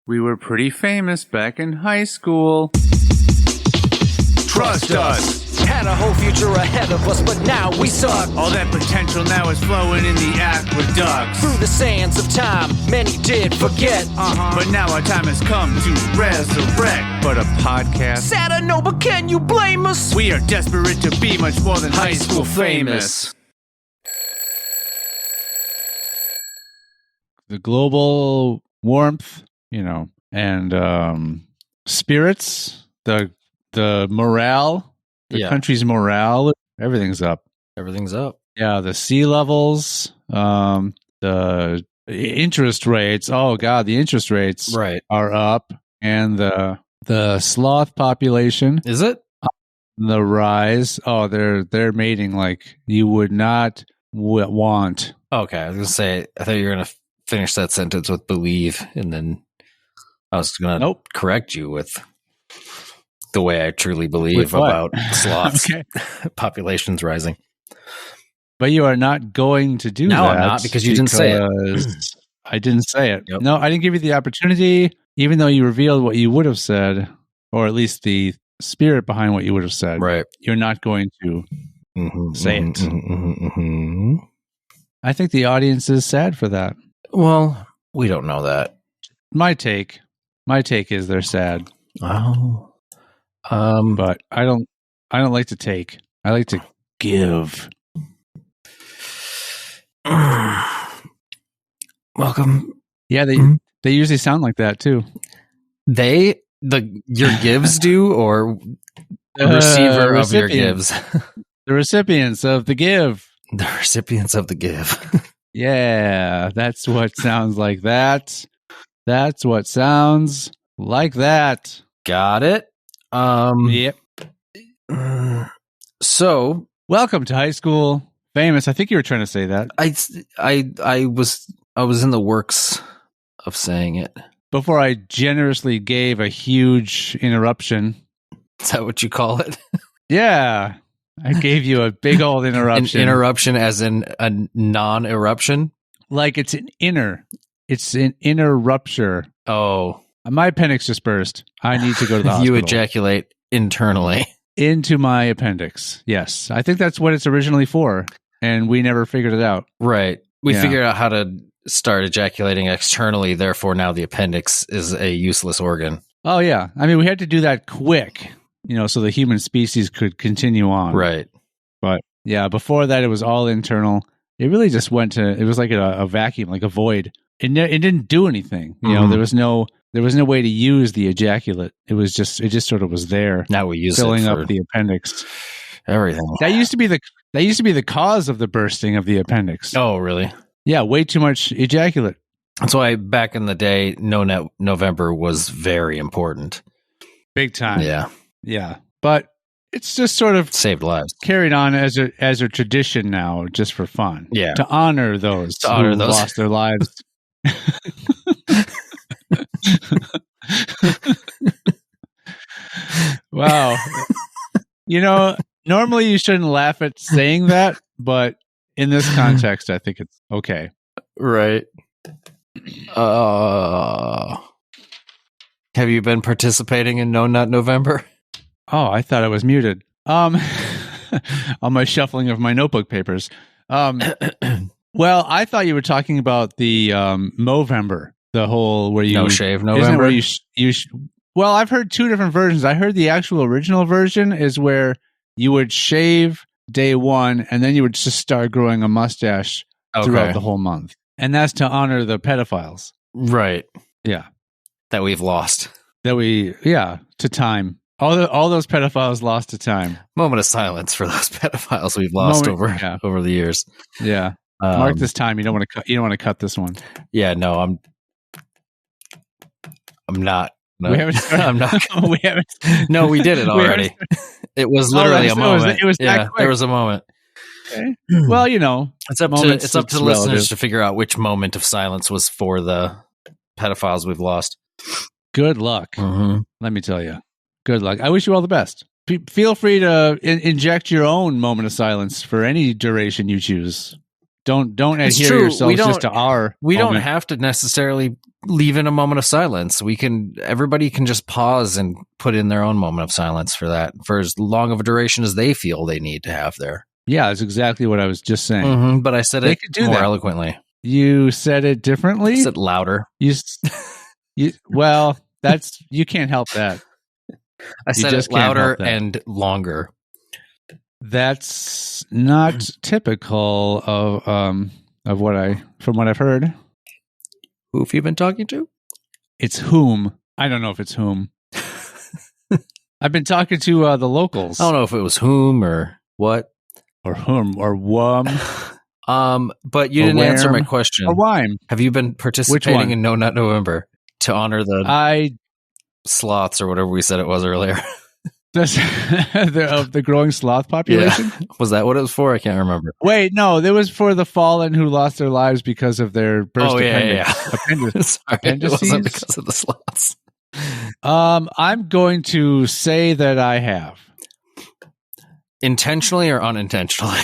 We were pretty famous back in high school. Trust us! Had a whole future ahead of us, but now we suck. All that potential now is flowing in the aqueducts. Through the sands of time, many did forget. But now our time has come to resurrect. But a podcast? Sad I know, but can you blame us? We are desperate to be much more than high school famous. The global warmth, and spirits, the morale, the country's morale, everything's up. Everything's up. Yeah, the sea levels, the interest rates. Oh God, the interest rates are up, and the sloth population is it the rise? Oh, they're mating like you would not want. Okay, I was gonna say I thought you were gonna finish that sentence with believe, and then I was gonna correct you with the way I truly believe about sloths. Population's rising. But you are not going to do that. No, I'm not, because you didn't say it. I didn't say it. Yep. No, I didn't give you the opportunity, even though you revealed what you would have said, or at least the spirit behind what you would have said. Right. You're not going to say it. I think the audience is sad for that. Well, we don't know that. My take is they're sad. Oh. But I don't like to take. I like to give. Welcome. Yeah, they usually sound like that too. Your gives do, or the receiver of your gives? The recipients of the give. The recipients of the give. Yeah, that's what sounds like that. That's what sounds like that. Got it. Yep. So, welcome to High School Famous. I think you were trying to say that. I was in the works of saying it before I generously gave a huge interruption. Is that what you call it? Yeah. I gave you a big old interruption. An interruption as in a non-eruption? Like it's an inner rupture. Oh. My appendix just burst. I need to go to the hospital. You ejaculate internally. Into my appendix. Yes. I think that's what it's originally for. And we never figured it out. Right. We figured out how to start ejaculating externally. Therefore, now the appendix is a useless organ. Oh, yeah. I mean, we had to do that quick, so the human species could continue on. Right. But yeah, before that, it was all internal. It really just it was like a vacuum, like a void. It didn't do anything. There was no way to use the ejaculate. It just sort of was there. Now we use filling it for up the appendix. Everything. That used to be the cause of the bursting of the appendix. Oh, really? Yeah, way too much ejaculate. That's why back in the day, No November was very important. Big time. Yeah. Yeah. But it's just sort of saved lives. Carried on as a tradition now, just for fun. Yeah. To honor those who lost their lives. Wow. Normally you shouldn't laugh at saying that, but in this context, I think it's okay. Right. Have you been participating in No Nut November? Oh, I thought I was muted. On my shuffling of my notebook papers. Well, I thought you were talking about the Movember, the whole where you no shave November. Where well, I've heard two different versions. I heard the actual original version is where you would shave day one, and then you would just start growing a mustache throughout the whole month, and that's to honor the pedophiles. Right. Yeah. That we've lost. To time. All those pedophiles lost to time. Moment of silence for those pedophiles we've lost over the years. Yeah. Mark this time. You don't want to cut this one. Yeah. No. I'm not. No. We haven't started. I'm not. We haven't. No, we did it already. It was literally a moment. It was that quick. There was a moment. Okay. Well, it's up to the listeners to figure out which moment of silence was for the pedophiles we've lost. Good luck. Mm-hmm. Let me tell you. Good luck. I wish you all the best. Feel free to inject your own moment of silence for any duration you choose. Don't adhere yourselves just to our. We don't have to necessarily leave in a moment of silence. Everybody can just pause and put in their own moment of silence for that, for as long of a duration as they feel they need to have there. Yeah, that's exactly what I was just saying. Mm-hmm, but I said it more eloquently. You said it differently? I said louder. Well, you can't help that. I said it louder and longer. That's not typical of from what I've heard. Who have you been talking to? It's whom. I don't know if it's whom. I've been talking to the locals. I don't know if it was whom or what. Or whom or whum. But you didn't answer my question. Or whyme. Have you been participating in No Nut November to honor the sloths or whatever we said it was earlier? The growing sloth population? Yeah. Was that what it was for? I can't remember. Wait, no, it was for the fallen who lost their lives because of their burst appendix. Sorry, it wasn't because of the sloths. I'm going to say that I have. Intentionally or unintentionally?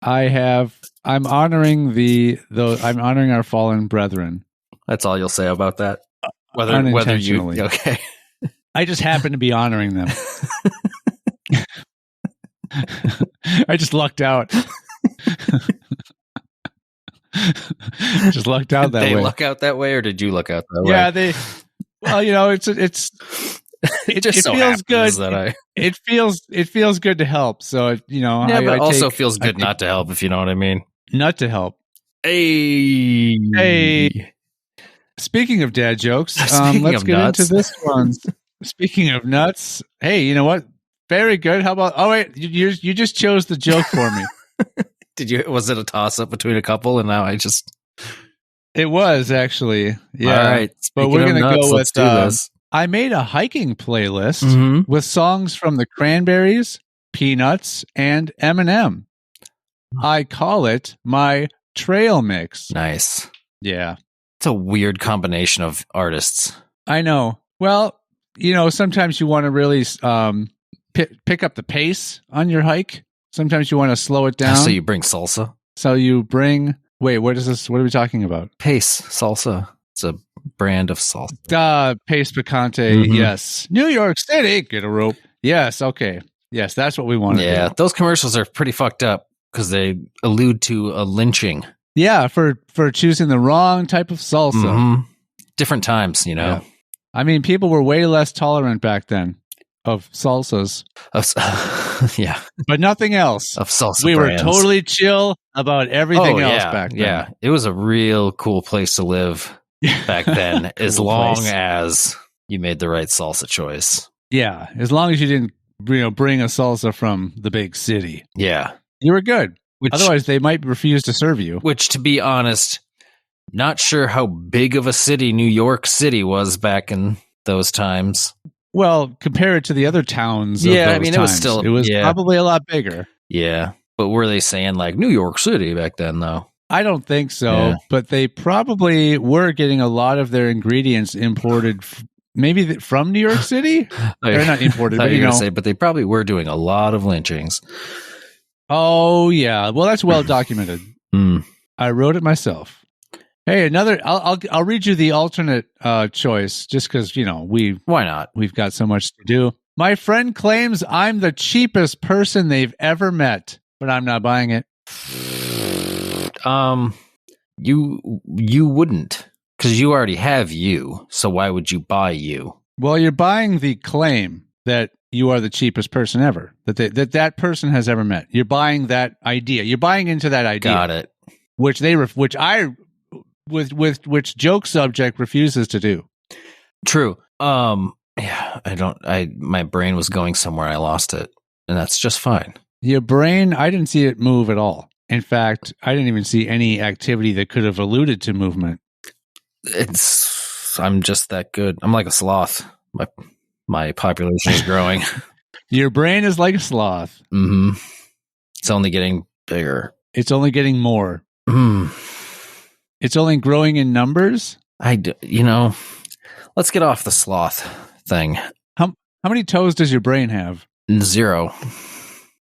I'm honoring I'm honoring our fallen brethren. That's all you'll say about that? Whether you okay. I just happen to be honoring them. I just lucked out. Just lucked out that way. Did they luck out that way, or did you luck out that way? Yeah, well, it feels good. It feels good to help. So yeah, but it also feels good not to help, if you know what I mean. Not to help. Hey. Speaking of dad jokes, let's get into this one. Speaking of nuts, hey, you know what? Very good. How about? Oh wait, you just chose the joke for me. Did you? Was it a toss up between a couple? And now I just. It was actually, yeah. All right, but we're gonna go with. Let's do this. I made a hiking playlist with songs from the Cranberries, Peanuts, and Eminem. I call it my trail mix. Nice. Yeah. It's a weird combination of artists. I know. Well, sometimes you want to really pick up the pace on your hike. Sometimes you want to slow it down. So you bring salsa? Wait, what is this? What are we talking about? Pace, salsa. It's a brand of salsa. Pace picante, yes. New York City, get a rope. Yes, okay. Yes, that's what we want to do. Yeah, those commercials are pretty fucked up because they allude to a lynching. Yeah, for choosing the wrong type of salsa. Different times, Yeah. I mean, people were way less tolerant back then of salsas. Yeah. But nothing else. Of salsa We brands. were totally chill about everything else back then. Yeah, it was a real cool place to live back then, as long as you made the right salsa choice. Yeah, as long as you didn't bring a salsa from the big city. Yeah. You were good. Otherwise, they might refuse to serve you. Which, to be honest, not sure how big of a city New York City was back in those times. Well, compare it to the other towns. Yeah, of those times. It was probably a lot bigger. Yeah, but were they saying like New York City back then, though? I don't think so, but they probably were getting a lot of their ingredients imported, maybe from New York City. They're not imported, but but they probably were doing a lot of lynchings. Oh yeah, well that's well documented. I wrote it myself. Hey, I'll read you the alternate choice just because why not? We've got so much to do. My friend claims I'm the cheapest person they've ever met, but I'm not buying it. You wouldn't, because you already have you. So why would you buy you? Well, you're buying the claim that you are the cheapest person ever, that person has ever met. You're buying that idea. You're buying into that idea. Got it. Which joke subject refuses to do. True. Yeah, my brain was going somewhere. I lost it, and that's just fine. Your brain, I didn't see it move at all. In fact, I didn't even see any activity that could have alluded to movement. I'm just that good. I'm like a sloth. My population is growing. Your brain is like a sloth. Mm-hmm. It's only getting bigger. It's only getting more. It's only growing in numbers. Let's get off the sloth thing. How many toes does your brain have? 0.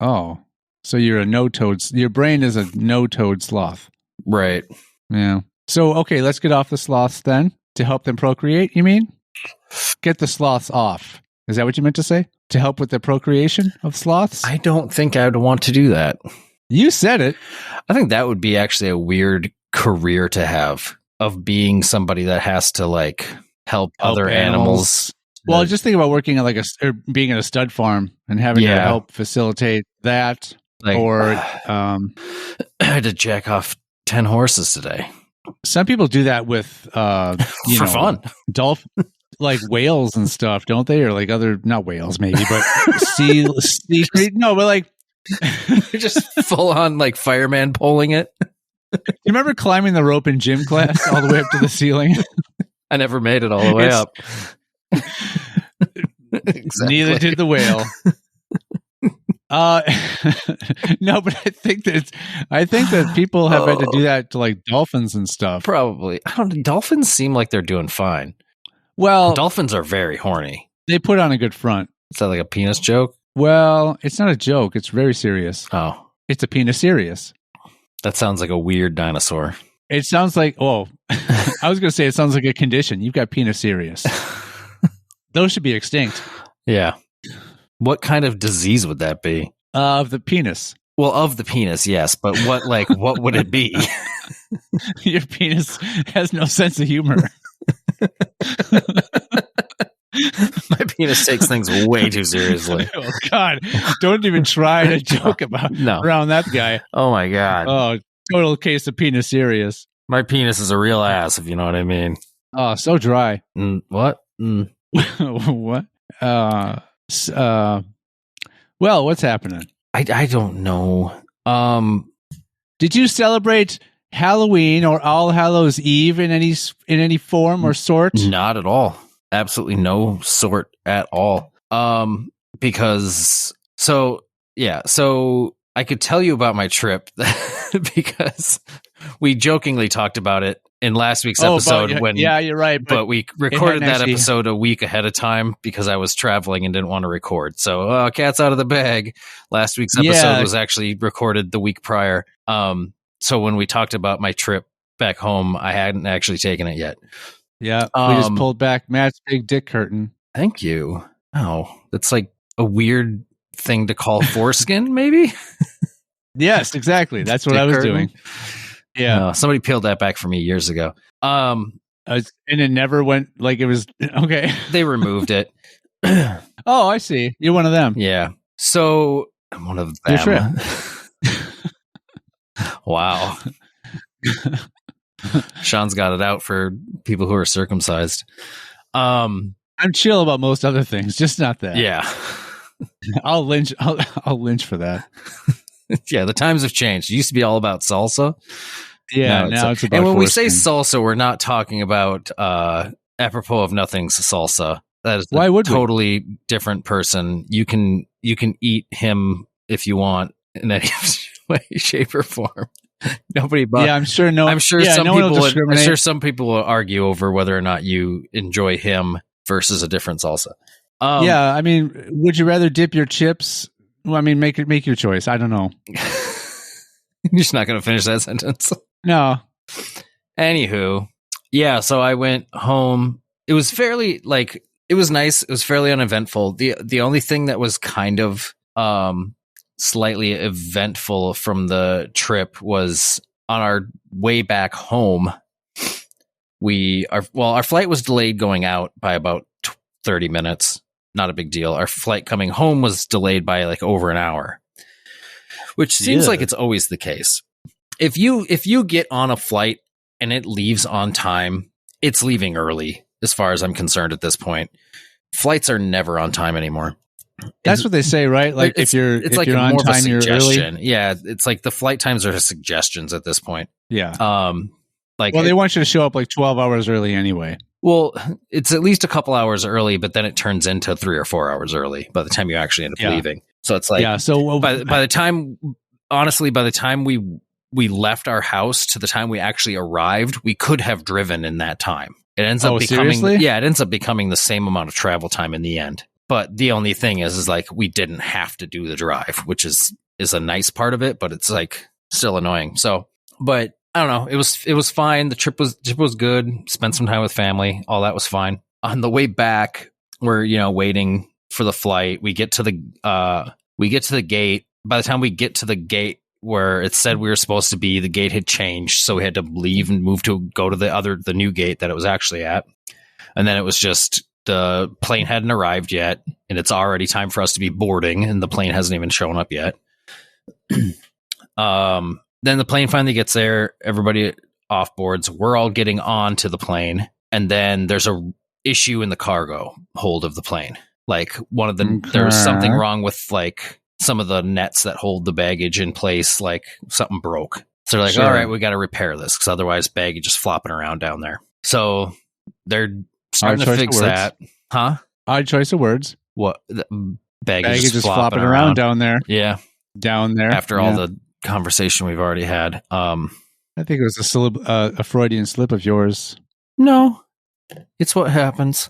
Oh, so you're a no-toad. Your brain is a no-toad sloth. Right. Yeah. So, okay, let's get off the sloths then. To help them procreate, you mean? Get the sloths off. Is that what you meant to say? To help with the procreation of sloths? I don't think I'd want to do that. You said it. I think that would be actually a weird career to have, of being somebody that has to like help other animals. Well, just think about working at or being at a stud farm and having to help facilitate that. Like, or I had to jack off 10 horses today. Some people do that with for fun. Like whales and stuff, don't they? Or like other, not whales maybe, but sea no, but like just full on like fireman pulling it. You remember climbing the rope in gym class all the way up to the ceiling? I never made it all the way up. Exactly. Neither did the whale. No, but I think that people have had to do that to like dolphins and stuff. Probably. Dolphins seem like they're doing fine. Well, dolphins are very horny. They put on a good front. Is that like a penis joke? Well, it's not a joke. It's very serious. Oh. It's a penis serious. That sounds like a weird dinosaur. It sounds like, I was going to say it sounds like a condition. You've got penis serious. Those should be extinct. Yeah. What kind of disease would that be? Of the penis. Well, of the penis, yes. But what would it be? Your penis has no sense of humor. My penis takes things way too seriously. Oh, God. Don't even try to joke around that guy. Oh, my God. Oh, total case of penis serious. My penis is a real ass, if you know what I mean. Oh, so dry. What? What? Well, what's happening? I don't know. Did you celebrate Halloween or All Hallows Eve in any form or sort? Not at all. Absolutely no sort at all. Because so I could tell you about my trip because we jokingly talked about it in last week's episode. You're right. But we recorded that episode a week ahead of time because I was traveling and didn't want to record. So cat's out of the bag. Last week's episode was actually recorded the week prior. So when we talked about my trip back home, I hadn't actually taken it yet. Yeah, we just pulled back Matt's big dick curtain. Thank you. Oh, that's like a weird thing to call foreskin, maybe? Yes, exactly. That's what I was doing. Yeah. Somebody peeled that back for me years ago. And it never went like it was. Okay. They removed it. Oh, I see. You're one of them. Yeah. So I'm one of them. Your trip. Wow. Sean's got it out for people who are circumcised. I'm chill about most other things, just not that. Yeah. I'll lynch for that. Yeah, the times have changed. It used to be all about salsa. Yeah, now it's about. And when we say salsa, we're not talking about apropos of nothing's salsa. That is totally different person. You can eat him if you want in any way, shape, or form. Nobody. Yeah, I'm sure. No, I'm sure some people will argue over whether or not you enjoy him versus a different salsa. Yeah, I mean, would you rather dip your chips? Well, I mean, make your choice. I don't know. You're just not going to finish that sentence. No. Anywho, yeah. So I went home. It was fairly it was nice. It was fairly uneventful. The only thing that was kind of slightly eventful from the trip was on our way back home. Our flight was delayed going out by about 30 minutes. Not a big deal. Our flight coming home was delayed by like over an hour, which seems like it's always the case. If you get on a flight and it leaves on time, it's leaving early. As far as I'm concerned at this point, flights are never on time anymore. That's what they say, right? Like if you're on time, you're early. Yeah, it's like the flight times are suggestions at this point. Yeah. They want you to show up like 12 hours early anyway. Well, it's at least a couple hours early, but then it turns into 3 or 4 hours early by the time you actually end up leaving. So it's like, So by the time we left our house to the time we actually arrived, we could have driven in that time. It ends up becoming the same amount of travel time in the end. But the only thing is like we didn't have to do the drive, which is a nice part of it, but it's like still annoying. So, but I don't know. It was fine. The trip was good. Spent some time with family. All that was fine. On the way back, we're waiting for the flight. We get to the gate. By the time we get to the gate where it said we were supposed to be, the gate had changed, so we had to leave and go to the new gate that it was actually at. And then it was just the plane hadn't arrived yet, and it's already time for us to be boarding, and the plane hasn't even shown up yet. Then the plane finally gets there. Everybody off boards. We're all getting on to the plane, and then there's a issue in the cargo hold of the plane. Like there was something wrong with like some of the nets that hold the baggage in place. Like something broke. So they're like, all right, we got to repair this because otherwise baggage is flopping around down there. So they're starting to fix that. Huh? Odd choice of words. What? Baggage is flopping around down there. Yeah. Down there. After all the conversation we've already had. I think it was a Freudian slip of yours. No, it's what happens.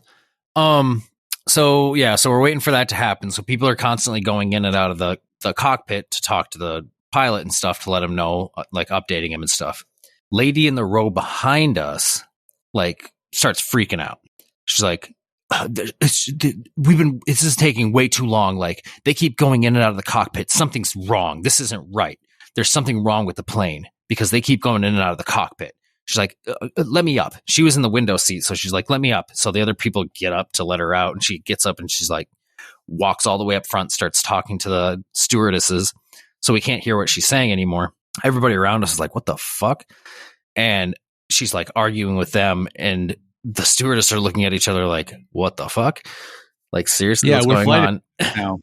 So we're waiting for that to happen. So people are constantly going in and out of the cockpit to talk to the pilot and stuff to let him know, like updating him and stuff. Lady in the row behind us, like, starts freaking out. She's like, this is taking way too long. Like, they keep going in and out of the cockpit. Something's wrong. This isn't right. There's something wrong with the plane because they keep going in and out of the cockpit. She's like, let me up. She was in the window seat. So she's like, let me up. So the other people get up to let her out. And she gets up and she's like, walks all the way up front, starts talking to the stewardesses. So we can't hear what she's saying anymore. Everybody around us is like, what the fuck? And she's like arguing with them. And the stewardess are looking at each other like, what the fuck? Like, seriously, what's going on now?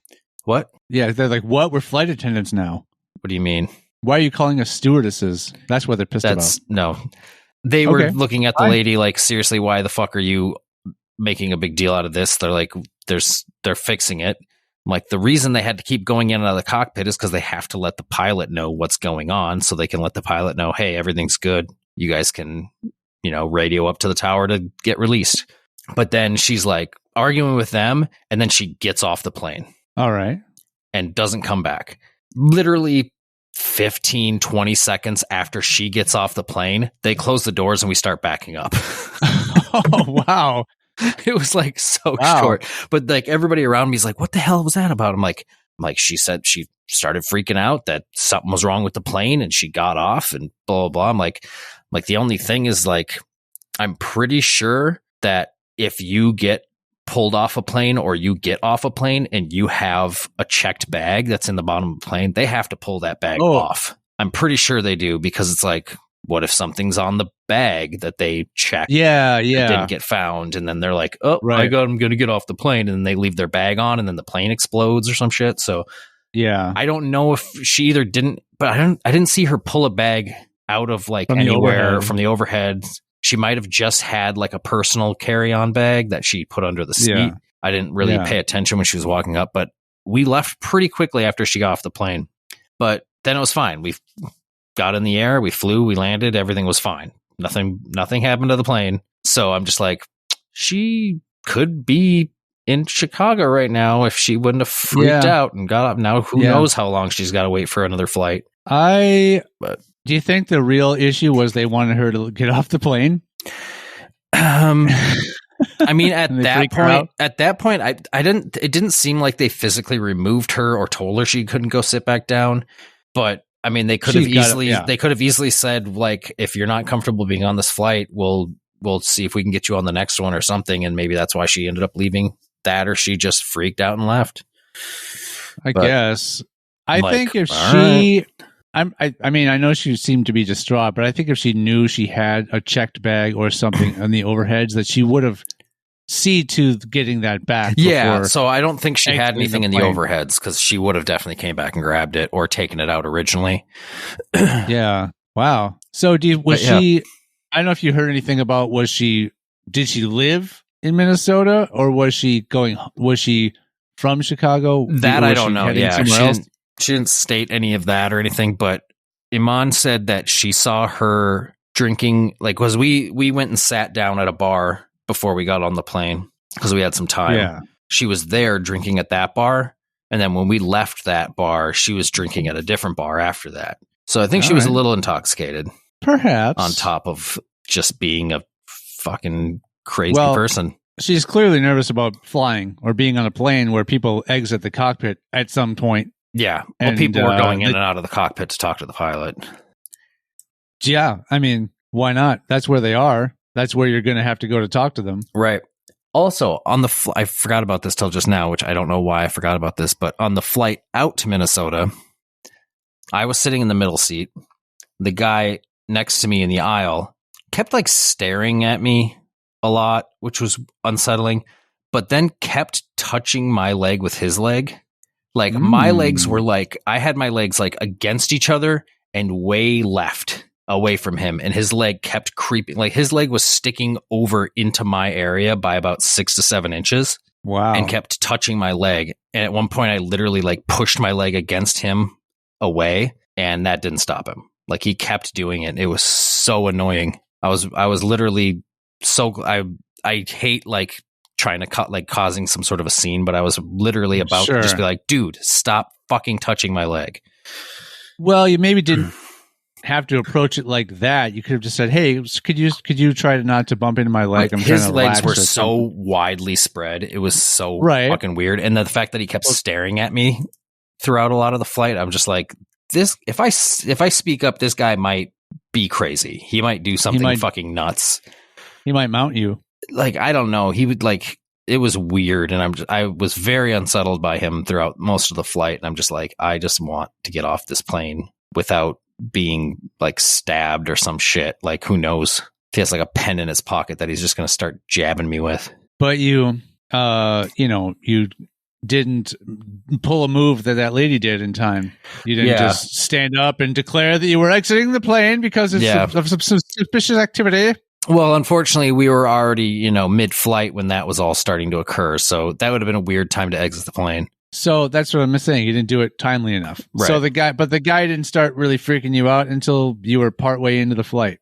What? Yeah, they're like, what? We're flight attendants now. What do you mean? Why are you calling us stewardesses? That's what they're pissed about. No. They were looking at the lady like, seriously, why the fuck are you making a big deal out of this? They're like, they're fixing it. Like, the reason they had to keep going in and out of the cockpit is because they have to let the pilot know what's going on so they can let the pilot know, hey, everything's good. You guys can, radio up to the tower to get released. But then she's like arguing with them, and then she gets off the plane. All right. And doesn't come back. Literally 15, 20 seconds after she gets off the plane, they close the doors and we start backing up. Oh, wow. It was like so short. But like everybody around me is like, what the hell was that about? I'm like, she said she started freaking out that something was wrong with the plane and she got off and blah, blah, blah. I'm like the only thing is like, I'm pretty sure that if you get pulled off a plane or you get off a plane and you have a checked bag that's in the bottom of the plane, they have to pull that bag off. I'm pretty sure they do because it's like, what if something's on the bag that they checked? Yeah. Didn't get found. And then they're like, oh, right. I'm going to get off the plane. And then they leave their bag on and then the plane explodes or some shit. So yeah, I don't know if she either didn't, but I didn't see her pull a bag out of like anywhere from the overhead. She might have just had like a personal carry-on bag that she put under the seat. Yeah. I didn't really pay attention when she was walking up, but we left pretty quickly after she got off the plane. But then it was fine. We got in the air, we flew, we landed, everything was fine. Nothing happened to the plane. So I'm just like, she could be in Chicago right now if she wouldn't have freaked out and got up. Now who knows how long she's got to wait for another flight. Do you think the real issue was they wanted her to get off the plane? I mean, at that point, it didn't seem like they physically removed her or told her she couldn't go sit back down. But I mean, they could have easily said, like, if you're not comfortable being on this flight, we'll see if we can get you on the next one or something. And maybe that's why she ended up leaving that, or she just freaked out and left. I guess. I think if she, I mean, I know she seemed to be distraught, but I think if she knew she had a checked bag or something on the overheads, that she would have seen to getting that back. Yeah, so I don't think she had anything in the overheads because she would have definitely came back and grabbed it or taken it out originally. Yeah. Wow. So she? I don't know if you heard anything about. Did she live in Minnesota or was she from Chicago? That I don't know. Yeah, she didn't state any of that or anything, but Iman said that she saw her drinking, like, because we went and sat down at a bar before we got on the plane because we had some time. Yeah. She was there drinking at that bar. And then when we left that bar, she was drinking at a different bar after that. So I think she was a little intoxicated. Perhaps. On top of just being a fucking crazy person. She's clearly nervous about flying or being on a plane where people exit the cockpit at some point. Yeah. Well, people were going in and out of the cockpit to talk to the pilot. Yeah. I mean, why not? That's where they are. That's where you're going to have to go to talk to them. Right. Also, on the I forgot about this till just now, which I don't know why I forgot about this, but on the flight out to Minnesota, I was sitting in the middle seat. The guy next to me in the aisle kept like staring at me a lot, which was unsettling, but then kept touching my leg with his leg. Like my legs were like, I had my legs like against each other and way left away from him, and his leg kept creeping. Like his leg was sticking over into my area by about 6 to 7 inches. Wow. And kept touching my leg. And at one point I literally like pushed my leg against him away, and that didn't stop him. Like he kept doing it. It was so annoying. I was literally I hate like trying to causing some sort of a scene, but I was literally about to just be like, dude, stop fucking touching my leg. Well, you maybe didn't have to approach it like that. You could have just said, hey, could you try to not to bump into my leg? His legs were so widely spread. It was so fucking weird. And the fact that he kept staring at me throughout a lot of the flight, I'm just like, this, if I speak up, this guy might be crazy. He might do something fucking nuts. He might mount you. Like, I don't know. He would like, it was weird. And I was very unsettled by him throughout most of the flight. And I'm just like, I just want to get off this plane without being like stabbed or some shit. Like, who knows if he has like a pen in his pocket that he's just going to start jabbing me with. But you didn't pull a move that lady did in time. You didn't just stand up and declare that you were exiting the plane because of some suspicious activity. Well, unfortunately, we were already, mid-flight when that was all starting to occur. So that would have been a weird time to exit the plane. So that's what I'm saying. You didn't do it timely enough. Right. So the guy didn't start really freaking you out until you were partway into the flight.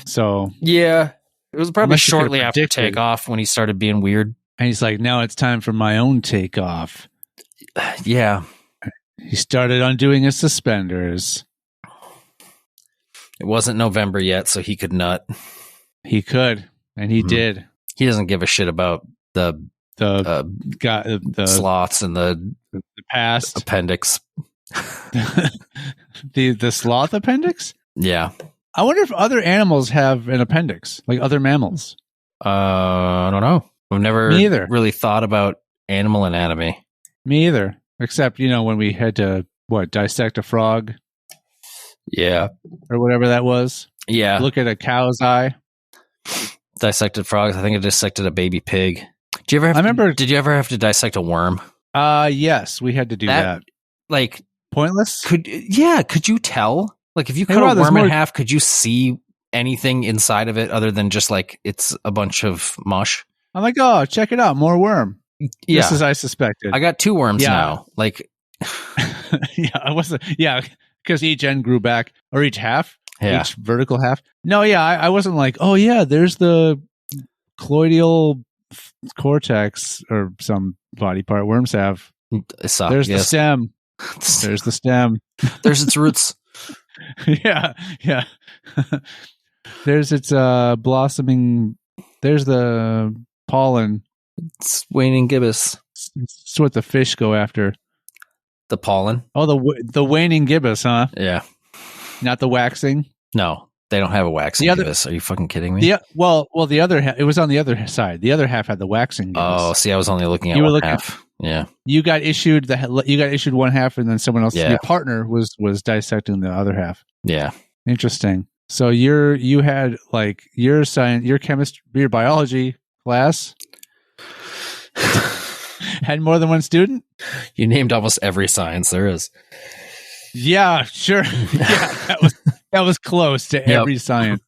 So yeah, it was probably shortly after takeoff when he started being weird. And he's like, now it's time for my own takeoff. Yeah. He started undoing his suspenders. It wasn't November yet, so he could nut. He could, and he did. He doesn't give a shit about the sloths and the past appendix. the sloth appendix? Yeah. I wonder if other animals have an appendix, like other mammals. I don't know. I've never really thought about animal anatomy. Me either. Except, when we had to, dissect a frog? Yeah. Or whatever that was. Yeah. Look at a cow's eye. Dissected frogs. I think I dissected a baby pig. Did you ever have to dissect a worm? Yes, we had to do that. Like, pointless? Could you tell? Like, if you cut a worm in half, could you see anything inside of it other than just like it's a bunch of mush? I'm like, oh, check it out, more worm. Yeah. Just as I suspected. I got 2 worms now. Like, because each end grew back, or each half, each vertical half. No, I wasn't like, oh yeah, there's the cloidial cortex or some body part worms have. There's the stem. There's the stem. There's its roots. yeah. There's its blossoming. There's the pollen. It's waning gibbous. It's what the fish go after. The pollen? Oh, the waning gibbous, huh? Yeah. Not the waxing? No, they don't have a waxing gibbous. Are you fucking kidding me? Yeah. Well, the other half, it was on the other side. The other half had the waxing gibbous. Oh, see, I was only looking at one half. Yeah. You got issued one half, and then someone else, your partner was dissecting the other half. Yeah. Interesting. So you had like your biology class had more than one student? You named almost every science there is. Yeah, sure. Yeah, that was close to every science.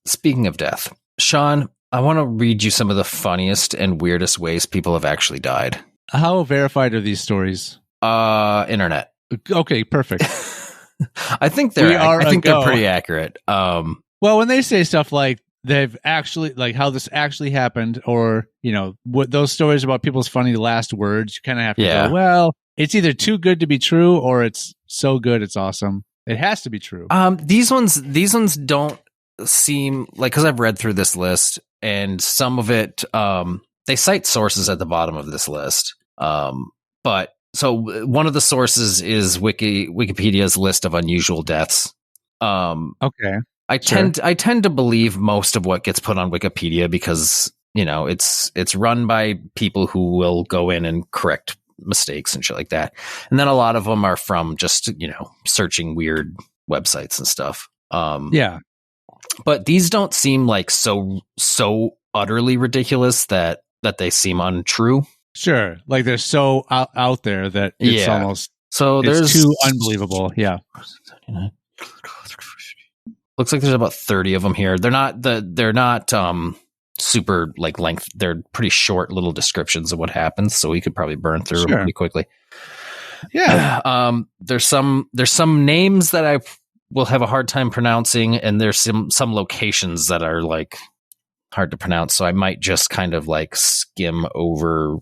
Speaking of death, Sean, I want to read you some of the funniest and weirdest ways people have actually died. How verified are these stories? Internet. Okay, perfect. I think they're pretty accurate. Well, when they say stuff like they've actually, like how this actually happened, or what those stories about people's funny last words, you kind of have to go, well, it's either too good to be true or it's so good it's awesome. It has to be true. These ones don't seem like, because I've read through this list and some of it, they cite sources at the bottom of this list. But so one of the sources is Wikipedia's list of unusual deaths. Okay. I tend to believe most of what gets put on Wikipedia because, it's run by people who will go in and correct mistakes and shit like that. And then a lot of them are from just, searching weird websites and stuff. Yeah. But these don't seem like so utterly ridiculous that they seem untrue. Sure. Like they're so out there that it's almost it's too unbelievable. Yeah. Looks like there's about 30 of them here. They're not super like length. They're pretty short little descriptions of what happens, so we could probably burn through them pretty quickly. Yeah. There's some names that I will have a hard time pronouncing, and there's some locations that are like hard to pronounce, so I might just kind of like skim over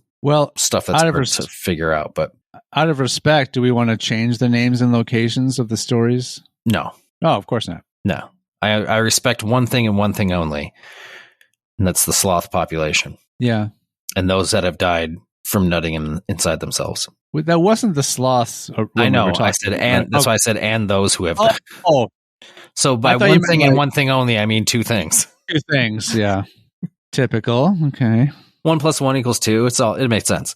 stuff that's hard to figure out. But out of respect, do we want to change the names and locations of the stories? No. Oh, of course not. No. I respect one thing and one thing only, and that's the sloth population. Yeah. And those that have died from nutting inside themselves. Well, that wasn't the sloths. I know. I said, and that's why I said, and those who have died. Oh. So by one thing and one thing only, I mean two things. Two things. Yeah. Typical. Okay. 1 + 1 = 2. It makes sense.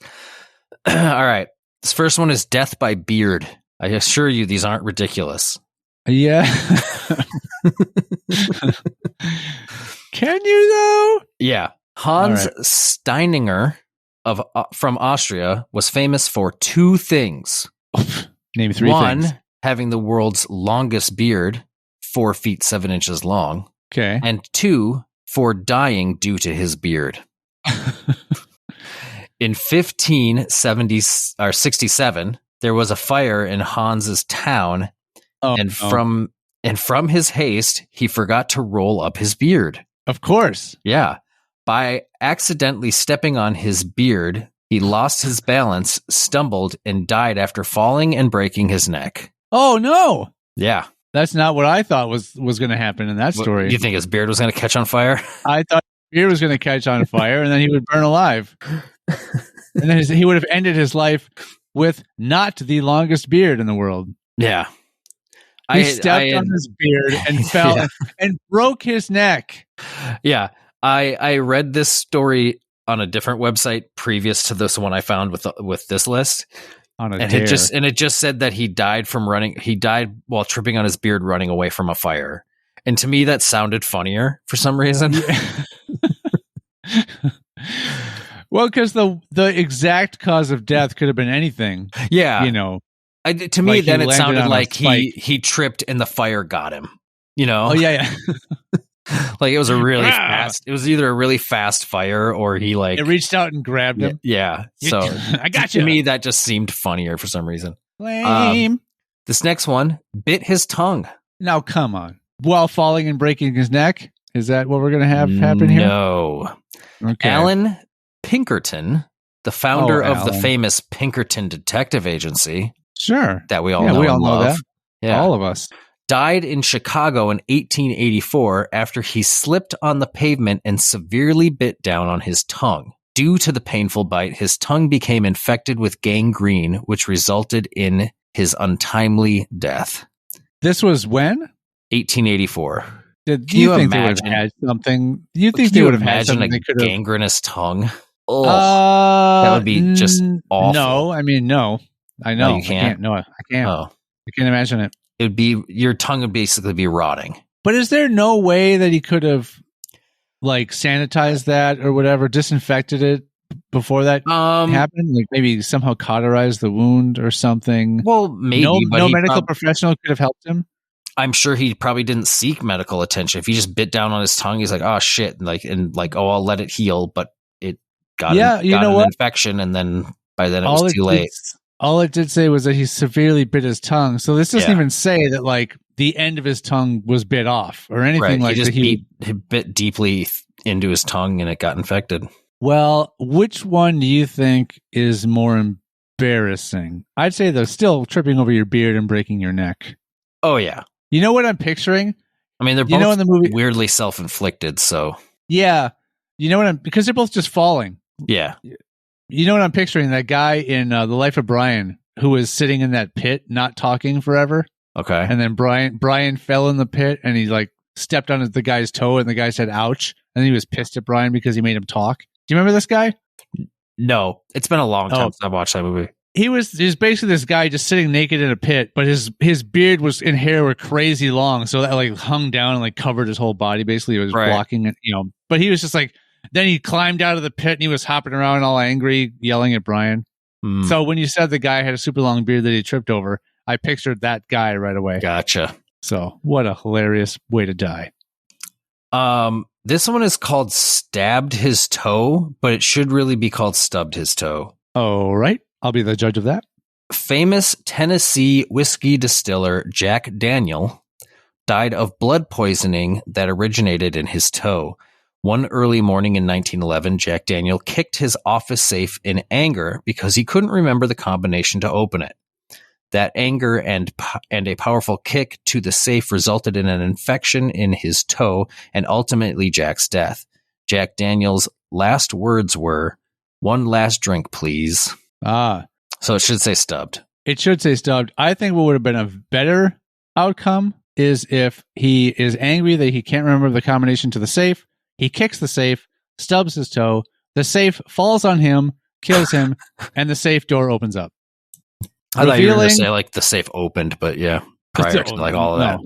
All right. This first one is death by beard. I assure you, these aren't ridiculous. Yeah. Can you though? Yeah. Hans Steininger from Austria was famous for two things. Name three things. One, having the world's longest beard, 4 feet 7 inches long. Okay. And 2, for dying due to his beard. In 1567, there was a fire in Hans's town, from his haste, he forgot to roll up his beard. Of course. Yeah. By accidentally stepping on his beard, he lost his balance, stumbled, and died after falling and breaking his neck. Oh, no. Yeah. That's not what I thought was going to happen in that story. You think his beard was going to catch on fire? I thought his beard was going to catch on fire, and then he would burn alive. And then he would have ended his life with not the longest beard in the world. Yeah. He stepped on his beard and fell and broke his neck. Yeah. I read this story on a different website previous to this one I found with this list. It just said that he died from running. He died while tripping on his beard running away from a fire. And to me, that sounded funnier for some reason. Yeah. Well, because the exact cause of death could have been anything. Yeah. To me, then it sounded like he tripped and the fire got him. Oh, yeah. Like it was a really fast. It was either a really fast fire or he it reached out and grabbed him. Yeah. So I got you. To me, that just seemed funnier for some reason. Lame. This next one bit his tongue. Now, come on. While falling and breaking his neck? Is that what we're going to have happen here? No. Okay. Alan Pinkerton, the founder of the famous Pinkerton Detective Agency. Sure. That we all know. We all know that. Yeah. All of us. Died in Chicago in 1884 after he slipped on the pavement and severely bit down on his tongue. Due to the painful bite, his tongue became infected with gangrene, which resulted in his untimely death. This was when? 1884. Did you think they would have had something? You think they would have had something? A gangrenous tongue? Oh, that would be just awful. No, I mean, no. I know. No, you can't. I can't. Oh. I can't imagine it. It would be, your tongue would basically be rotting. But is there no way that he could have sanitized that or whatever, disinfected it before that happened? Like maybe somehow cauterized the wound or something? Well, maybe. No medical professional could have helped him? I'm sure he probably didn't seek medical attention. If he just bit down on his tongue, he's like, oh shit. I'll let it heal. But it got an infection. And then by then it was too late. All it did say was that he severely bit his tongue. So this doesn't even say that the end of his tongue was bit off or anything like that. He bit deeply into his tongue and it got infected. Well, which one do you think is more embarrassing. I'd say they're still tripping over your beard and breaking your neck. Oh, yeah. You know what I'm picturing? I mean, they're both in the movie weirdly self-inflicted, so... Yeah. You know what because they're both just falling. Yeah. You know what I'm picturing? That guy in The Life of Brian who was sitting in that pit, not talking forever. Okay. And then Brian fell in the pit and he like stepped on the guy's toe and the guy said, ouch. And he was pissed at Brian because he made him talk. Do you remember this guy? No, it's been a long time since I've watched that movie. He was basically this guy just sitting naked in a pit, but his beard and hair were crazy long. So that like hung down and like covered his whole body. Basically, it was blocking it, but he was just like, then he climbed out of the pit and he was hopping around all angry, yelling at Brian. So when you said the guy had a super long beard that he tripped over, I pictured that guy right away. Gotcha. So what a hilarious way to die. This one is called Stabbed His Toe, but it should really be called Stubbed His Toe. All right. I'll be the judge of that. Famous Tennessee whiskey distiller Jack Daniel died of blood poisoning that originated in his toe. One early morning in 1911, Jack Daniel kicked his office safe in anger because he couldn't remember the combination to open it. That anger and a powerful kick to the safe resulted in an infection in his toe and ultimately Jack's death. Jack Daniel's last words were, "One last drink, please." So it should say stubbed. It should say stubbed. I think what would have been a better outcome is if he is angry that he can't remember the combination to the safe. He kicks the safe, stubs his toe. The safe falls on him, kills him, and the safe door opens up. I thought you were going to say like the safe opened, but yeah, prior to like all of that.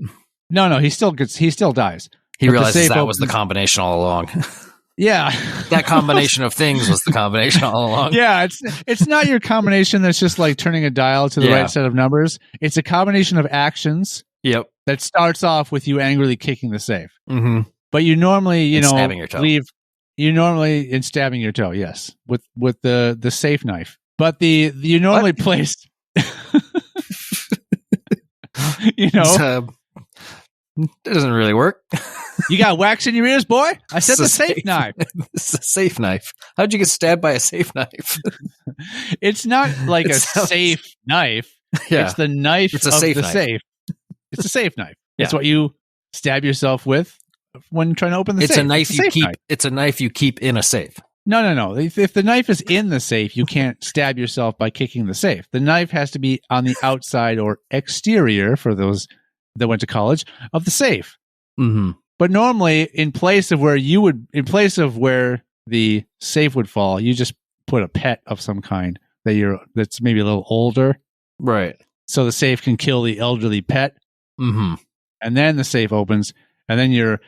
No, he still dies. He realizes that was the combination all along. Yeah. That combination of things was the combination all along. Yeah, it's not your combination that's just like turning a dial to the right set of numbers. It's a combination of actions. Yep. That starts off with you angrily kicking the safe. Mm-hmm. But you normally, stabbing your toe. In stabbing your toe, yes, with the safe knife. But you normally place it doesn't really work. You got wax in your ears, boy? I said the safe knife. It's a safe knife. How'd you get stabbed by a safe knife? It's not like safe knife. Yeah. It's the knife of the safe. It's a safe knife. Yeah. It's what you stab yourself with when trying to open the safe. It's a knife you keep. It's a knife you keep in a safe. No. If the knife is in the safe, you can't stab yourself by kicking the safe. The knife has to be on the outside or exterior, for those that went to college, of the safe. Mm-hmm. But normally, in place of where the safe would fall, you just put a pet of some kind that's maybe a little older, right? So the safe can kill the elderly pet, mm-hmm. and then the safe opens, and then you're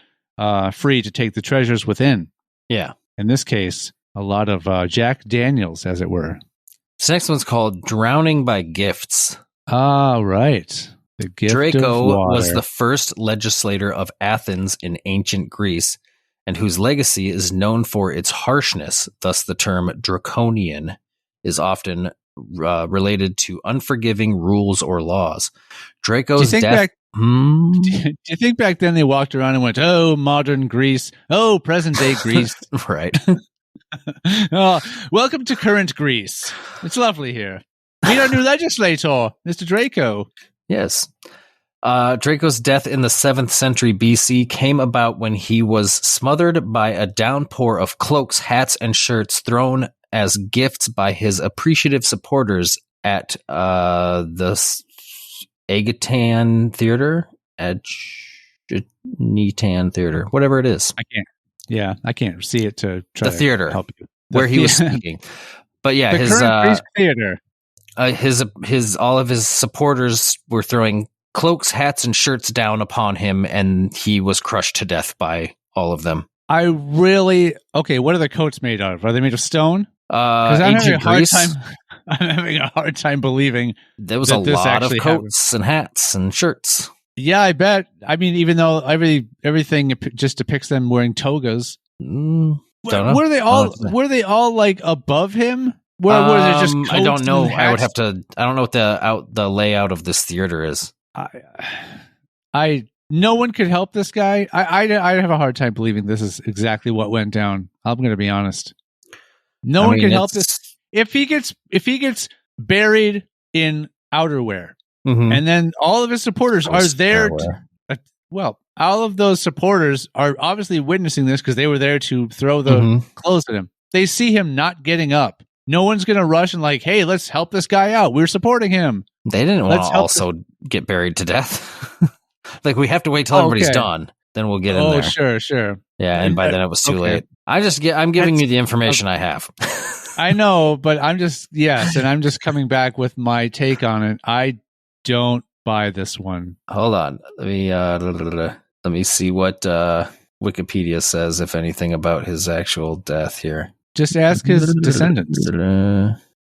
free to take the treasures within. Yeah. In this case, a lot of Jack Daniels, as it were. This next one's called Drowning by Gifts. Ah, right. The gift Draco was the first legislator of Athens in ancient Greece, and whose legacy is known for its harshness. Thus, the term draconian is often related to unforgiving rules or laws. Draco's death. Do you think back then they walked around and went, "Oh, modern Greece. Oh, present day Greece." Right. Oh, welcome to current Greece. It's lovely here. Meet our new legislator, Mr. Draco. Yes. Draco's death in the 7th century BC came about when he was smothered by a downpour of cloaks, hats, and shirts thrown as gifts by his appreciative supporters at the Agatan Theater, Agatan Theater, whatever it is. I can't see it to try the theater to help you. Where he was speaking. But yeah, the current theater. All of his supporters were throwing cloaks, hats, and shirts down upon him, and he was crushed to death by all of them. What are the coats made out of? Are they made of stone? Because I'm having a hard time believing there was a lot of coats and hats and shirts. Yeah, I bet. I mean, even though everything just depicts them wearing togas. Were they all like above him? Was it just coats? I don't know. I would have to. I don't know what the layout of this theater is. No one could help this guy. I have a hard time believing this is exactly what went down. I'm going to be honest. No one can help this. If he gets buried in outerwear. Mm-hmm. And then all of his supporters are there. All of those supporters are obviously witnessing this because they were there to throw the clothes at him. They see him not getting up. No one's going to rush and like, hey, let's help this guy out. We're supporting him. They didn't want to also get buried to death. Like, we have to wait till everybody's done. Then we'll get in there. Oh, sure. Yeah, and by then it was too late. I'm giving you the information I have. I know, but I'm just coming back with my take on it. I don't buy this one. Hold on. Let me see what Wikipedia says, if anything, about his actual death here. Just ask his descendants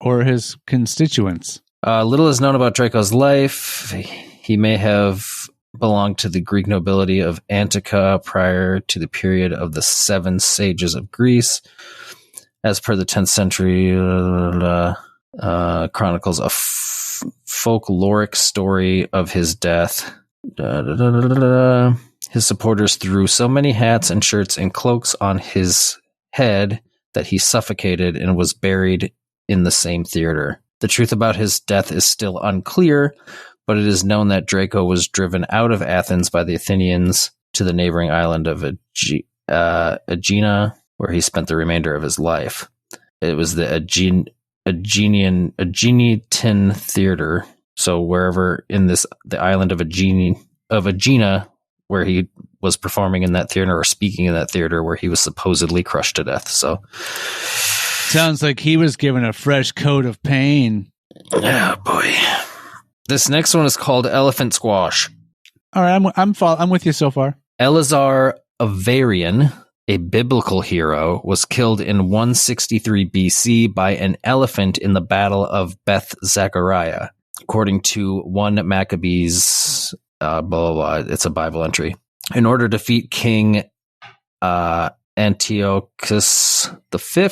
or his constituents. Little is known about Draco's life. He may have belonged to the Greek nobility of Antica prior to the period of the 7 sages of Greece. As per the 10th century chronicles, a folkloric story of his death. His supporters threw so many hats and shirts and cloaks on his head that he suffocated and was buried in the same theater. The truth about his death is still unclear, but it is known that Draco was driven out of Athens by the Athenians to the neighboring island of Aegina, where he spent the remainder of his life. It was the Aeginetan theater, so wherever in the island of Aegina, where he was performing in that theater or speaking in that theater, where he was supposedly crushed to death. So, sounds like he was given a fresh coat of pain. Oh boy! This next one is called Elephant Squash. All right, I'm with you so far. Eleazar of Varian, a biblical hero, was killed in 163 BC by an elephant in the Battle of Beth Zachariah, according to 1 Maccabees. Blah, blah, blah. It's a Bible entry. In order to defeat King Antiochus V,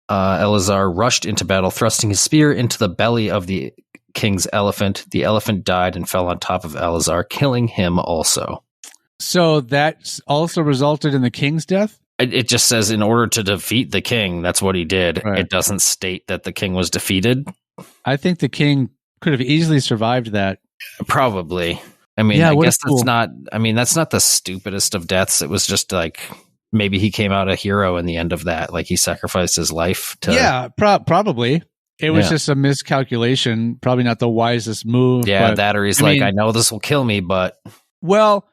Eleazar rushed into battle, thrusting his spear into the belly of the king's elephant. The elephant died and fell on top of Eleazar, killing him also. So that also resulted in the king's death? It just says in order to defeat the king, that's what he did. Right. It doesn't state that the king was defeated. I think the king could have easily survived that. Probably. I mean, I guess that's not the stupidest of deaths. It was just like, maybe he came out a hero in the end of that. Like, he sacrificed his life to... Yeah, probably. It was just a miscalculation. Probably not the wisest move. Yeah, that or he's I know this will kill me, but... Well,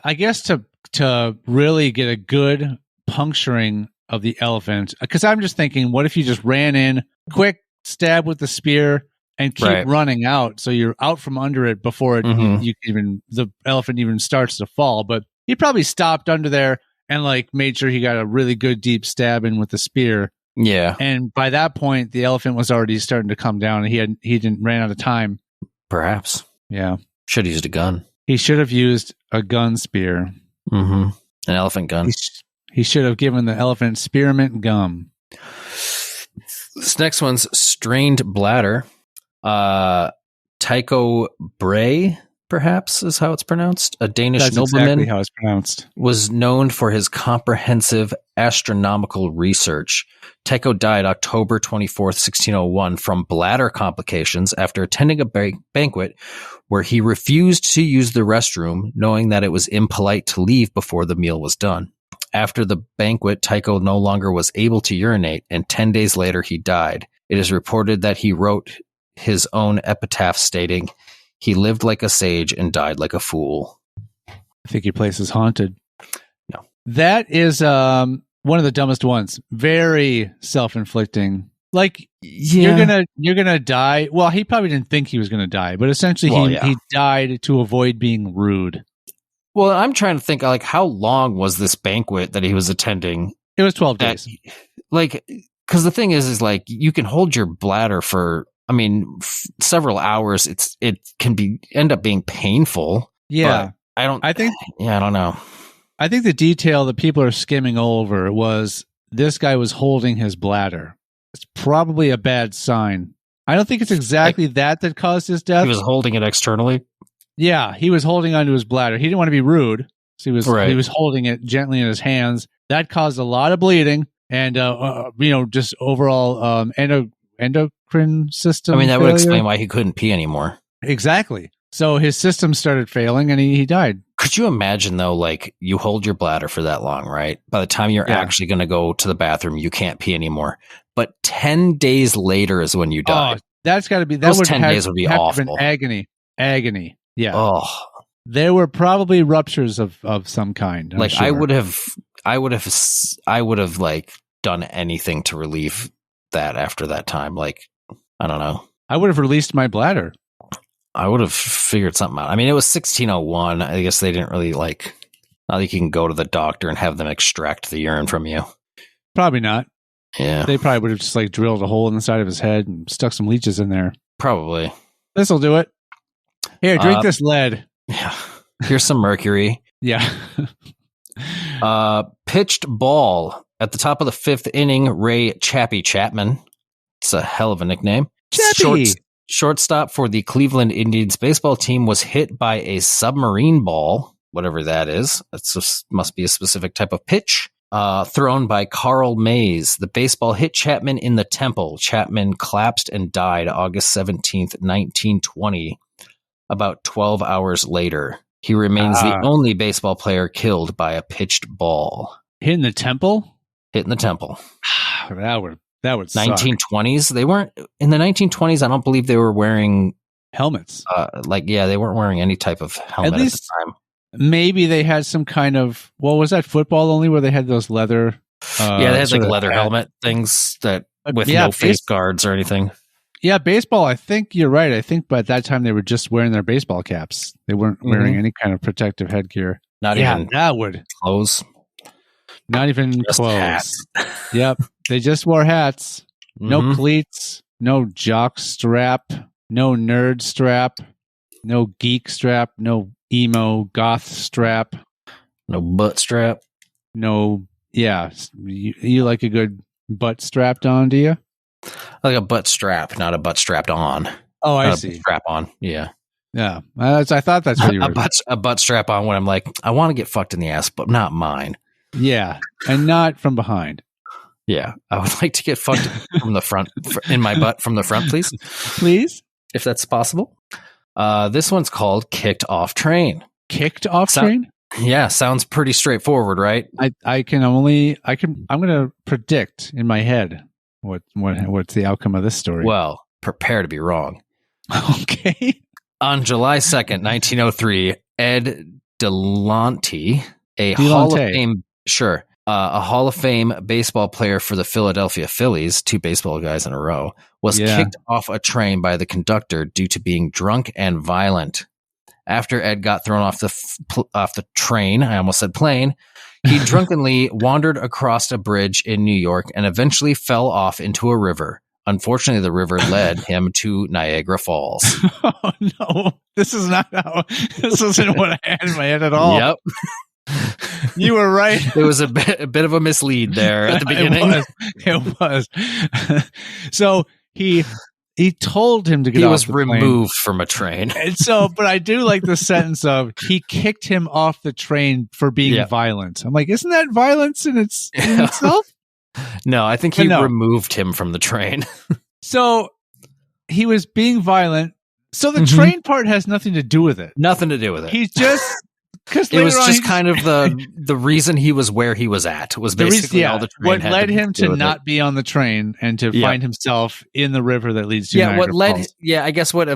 I guess to really get a good puncturing of the elephant, because I'm just thinking, what if you just ran in, quick stab with the spear, and keep running out, so you're out from under it before it the elephant even starts to fall. But he probably stopped under there and like made sure he got a really good deep stab in with the spear. Yeah, and by that point, the elephant was already starting to come down, and he didn't ran out of time. Perhaps. Yeah, should have used a gun. He should have used a gun spear. Mm-hmm. An elephant gun. He should have given the elephant spearmint gum. This next one's strained bladder. Tycho Brahe, perhaps, is how it's pronounced. A Danish nobleman. Exactly how it's pronounced. Was known for his comprehensive astronomical research. Tycho died October 24th, 1601, from bladder complications after attending a banquet where he refused to use the restroom, knowing that it was impolite to leave before the meal was done. After the banquet, Tycho no longer was able to urinate, and 10 days later he died. It is reported that he wrote his own epitaph stating, "He lived like a sage and died like a fool." I think your place is haunted. No. That is one of the dumbest ones. Very self-inflicting. Like, you're gonna die. Well, he probably didn't think he was gonna die, but essentially he died to avoid being rude. Well, I'm trying to think, like, how long was this banquet that he was attending? It was 12 days. Like, because the thing is like, you can hold your bladder for, several hours. It can end up being painful. Yeah. I don't know. I think the detail that people are skimming over was this guy was holding his bladder. It's probably a bad sign. I don't think it's exactly that caused his death. He was holding it externally. Yeah, he was holding onto his bladder. He didn't want to be rude, so he was holding it gently in his hands. That caused a lot of bleeding, and just overall endocrine system. I mean, that failure. would explain why he couldn't pee anymore. Exactly. So his system started failing and he died. Could you imagine, though, like you hold your bladder for that long, right? By the time you're actually going to go to the bathroom, you can't pee anymore. But 10 days later is when you die. Oh, that's got to be, Those 10 days would be awful. Agony. Yeah. Oh, there were probably ruptures of some kind. Like sure. I would have like done anything to relieve that after that time. Like, I don't know. I would have released my bladder. I would have figured something out. I mean, it was 1601. I guess they didn't really like, not like you can go to the doctor and have them extract the urine from you. Probably not. Yeah. They probably would have just like drilled a hole in the side of his head and stuck some leeches in there. Probably. This'll do it. Here, drink this lead. Yeah. Here's some mercury. Yeah. Pitched ball at the top of the 5th inning. Ray Chappie Chapman. It's a hell of a nickname. Chappie. Shortstop for the Cleveland Indians baseball team was hit by a submarine ball, whatever that is. That must be a specific type of pitch. Thrown by Carl Mays. The baseball hit Chapman in the temple. Chapman collapsed and died August 17th, 1920. About 12 hours later. He remains the only baseball player killed by a pitched ball. Hit in the temple? Hit in the temple. That would 1920s. They weren't in the 1920s. I don't believe they were wearing helmets. They weren't wearing any type of helmet at the time. Maybe they had some kind of, what was that, football only, where they had those leather? They had like leather helmet things that with no face guards or anything. Yeah, baseball, I think you're right. I think by that time they were just wearing their baseball caps. They weren't wearing any kind of protective headgear. Not even clothes. Not even just clothes. Hats. Yep. They just wore hats. No cleats. No jock strap. No nerd strap. No geek strap. No emo goth strap. No butt strap. No, yeah. You like a good butt strapped on, do you? Like a butt strap, not a butt strapped on. Oh, I see. Strap on, yeah. Yeah, I thought that's what you were. A butt strap on when I'm like, I want to get fucked in the ass, but not mine. Yeah, and not from behind. Yeah, I would like to get fucked from the front, in my butt from the front, please. Please? If that's possible. This one's called Kicked Off Train. Kicked Off Train? Yeah, sounds pretty straightforward, right? I'm going to predict in my head what's the outcome of this story. Well, prepare to be wrong. Okay. On July 2nd, 1903, Ed Delonte, a Hall of Fame baseball player for the Philadelphia Phillies, 2 baseball guys in a row, was kicked off a train by the conductor due to being drunk and violent. After Ed got thrown off the train, I almost said plane, he drunkenly wandered across a bridge in New York and eventually fell off into a river. Unfortunately, the river led him to Niagara Falls. Oh, no. This isn't what I had in my head at all. Yep. You were right. It was a bit of a mislead there at the beginning. It was. So he told him to get off. He was removed from a train. And so, but I do like the sentence of he kicked him off the train for being violent. I'm like, isn't that violence in itself? No, I think he removed him from the train. So he was being violent. So the train part has nothing to do with it. Nothing to do with it. He's just because it was just kind of the reason he was where he was at was basically all the train what had led to him to not be on the train and to find himself in the river that leads to Niagara Falls. I guess what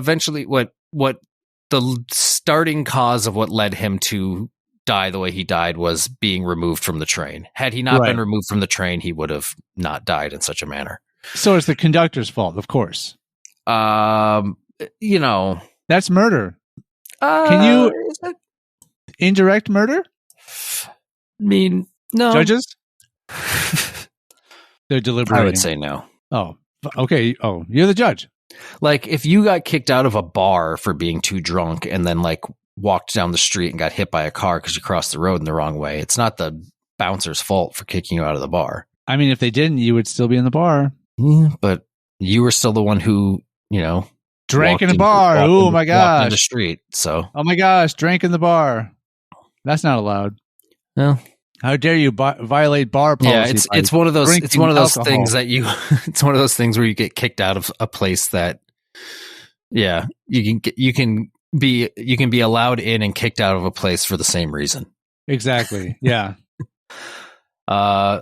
the starting cause of what led him to die the way he died was being removed from the train. Had he not been removed from the train, he would have not died in such a manner. So it's the conductor's fault, of course. That's murder. Can you indirect murder? I mean, no. Judges? They're deliberating. I would say no. Oh, okay. Oh, you're the judge. Like if you got kicked out of a bar for being too drunk and then like walked down the street and got hit by a car because you crossed the road in the wrong way, it's not the bouncer's fault for kicking you out of the bar. I mean, if they didn't, you would still be in the bar. Yeah, but you were still the one who, drank in the bar. Oh my gosh. In the street. So. Oh my gosh, drank in the bar. That's not allowed. No. How dare you violate bar policy? Yeah, it's one of those. It's one of those alcohol. things that you. It's one of those things where you get kicked out of a place that. Yeah, you can be allowed in and kicked out of a place for the same reason. Exactly. Yeah.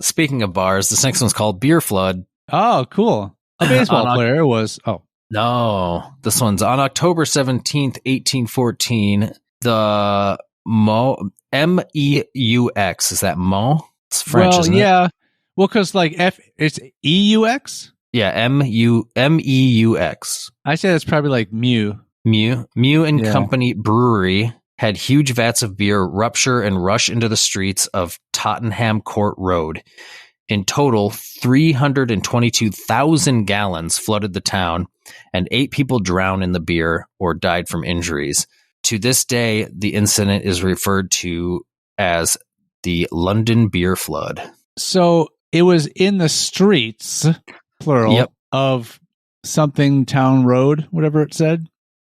Speaking of bars, this next one's called Beer Flood. Oh, cool. A baseball player was. Oh no, this one's on October 17th, 1814. The MEUX, is that Mo? It's French, isn't it? Yeah. Well, because like it's EUX. Yeah, MEUX. I say that's probably like Mew and Company Brewery had huge vats of beer rupture and rush into the streets of Tottenham Court Road. In total, 322,000 gallons flooded the town, and 8 people drowned in the beer or died from injuries. To this day, the incident is referred to as the London Beer Flood. So it was in the streets, plural, of something town road, whatever it said.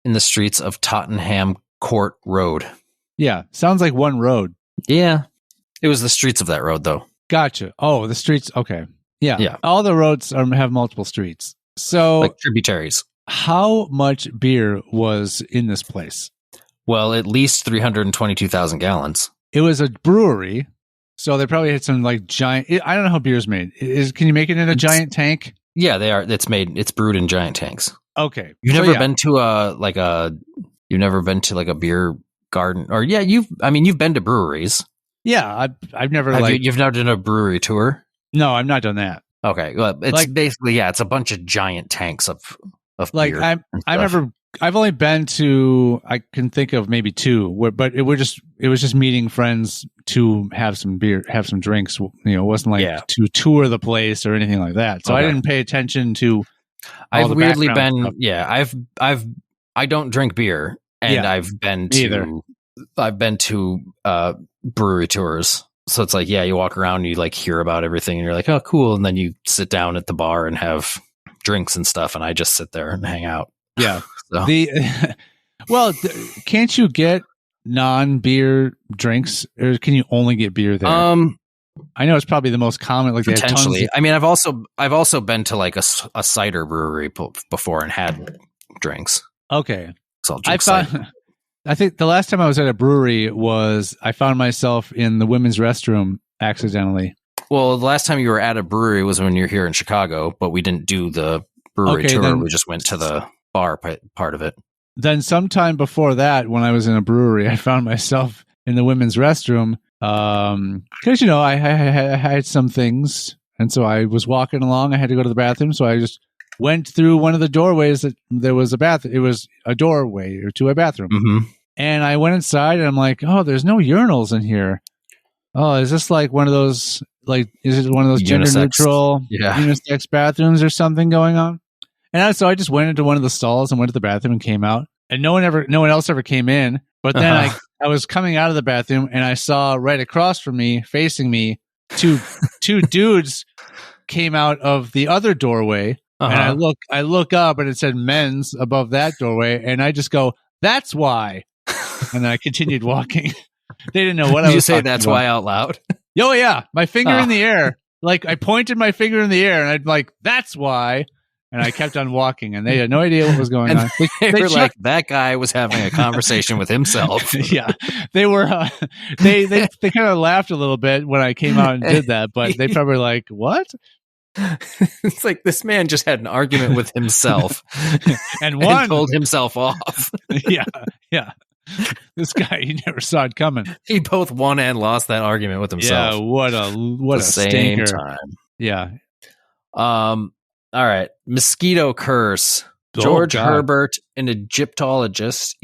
In the streets of Tottenham Court Road. Yeah, sounds like one road. Yeah, it was the streets of that road, though. Gotcha. Oh, the streets. Okay. Yeah. All the roads have multiple streets. So, like tributaries. How much beer was in this place? Well, at least 322,000 gallons. It was a brewery, so they probably had some like giant. I don't know how beer's made. Can you make it in a giant tank? Yeah, they are. It's brewed in giant tanks. Okay. You've never been to you've never been to like a beer garden, or you've been to breweries. Yeah, I've never you've never done a brewery tour? No, I've not done that. Okay, well, it's basically it's a bunch of giant tanks of beer. I've only been to, I can think of maybe 2, but it was just meeting friends to have some beer, have some drinks. It wasn't like to tour the place or anything like that. So I didn't pay attention to. I've weirdly been stuff. I don't drink beer, and I've been to brewery tours. So it's like, you walk around and you like hear about everything and you're like, oh, cool. And then you sit down at the bar and have drinks and stuff. And I just sit there and hang out. Yeah. So. Can't you get non-beer drinks, or can you only get beer there? I know it's probably the most common. Like potentially. I've also been to like a cider brewery before and had drinks. Okay. So I'll cider. I think the last time I was at a brewery I found myself in the women's restroom accidentally. Well, the last time you were at a brewery was when you were here in Chicago, but we didn't do the brewery tour. We just went to the bar part of it. Then sometime before that, when I was in a brewery, I found myself in the women's restroom because, I had some things. And so I was walking along. I had to go to the bathroom. So I just went through one of the doorways that there was a bathroom. It was a doorway to a bathroom. Mm-hmm. And I went inside and I'm like, oh, there's no urinals in here. Oh, is this like one of those, is it one of those gender neutral unisex bathrooms or something going on? And so I just went into one of the stalls and went to the bathroom and came out, and no one else ever came in. But then I was coming out of the bathroom and I saw right across from me, facing me, two dudes came out of the other doorway. And I look up and it said men's above that doorway, and I just go, that's why. And I continued walking. They didn't know what I was say that's why out loud? Oh yeah. My finger in the air. Like I pointed my finger in the air and I'd like, that's why. And I kept on walking and they had no idea what was going on. They were like, that guy was having a conversation with himself. Yeah. They were, they kind of laughed a little bit when I came out and did that, but they probably were like, what? It's like this man just had an argument with himself and told himself off. Yeah. This guy, he never saw it coming. He both won and lost that argument with himself. Yeah, what a stinker. Time. Yeah. All right. Mosquito curse. George Herbert, an Egyptologist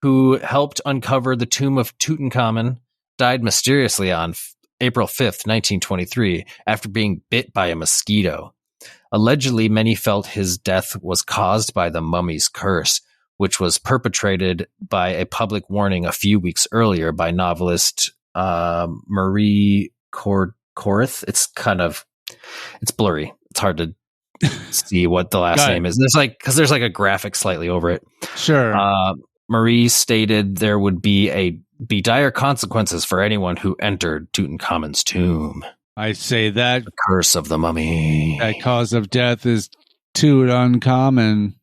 who helped uncover the tomb of Tutankhamun, died mysteriously on April 5th, 1923, after being bit by a mosquito. Allegedly, many felt his death was caused by the mummy's curse, which was perpetrated by a public warning a few weeks earlier by novelist Marie Corith. It's blurry. It's hard to see what the last name is. There's a graphic slightly over it. Sure. Marie stated there would be a be dire consequences for anyone who entered Tutankhamun's tomb. I say that the curse of the mummy. That cause of death is too uncommon.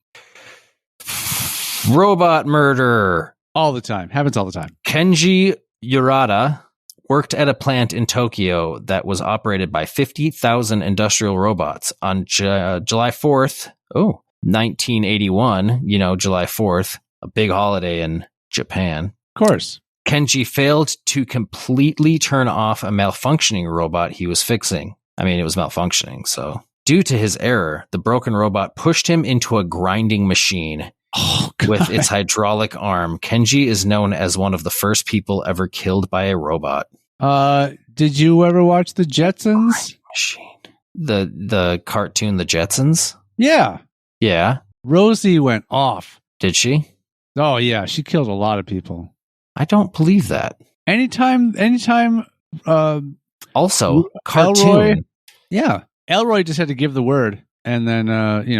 Robot murder. All the time. Happens all the time. Kenji Urata worked at a plant in Tokyo that was operated by 50,000 industrial robots. On July 4th, 1981, July 4th, a big holiday in Japan. Of course. Kenji failed to completely turn off a malfunctioning robot he was fixing. I mean, it was malfunctioning, so. Due to his error, the broken robot pushed him into a grinding machine. With its hydraulic arm. Kenji is known as one of the first people ever killed by a robot. Did you ever watch the Jetsons? Machine. The cartoon The Jetsons? Yeah. Yeah. Rosie went off. Did she? Oh yeah, she killed a lot of people. I don't believe that. Anytime also cartoon. Elroy, yeah. Elroy just had to give the word. And then,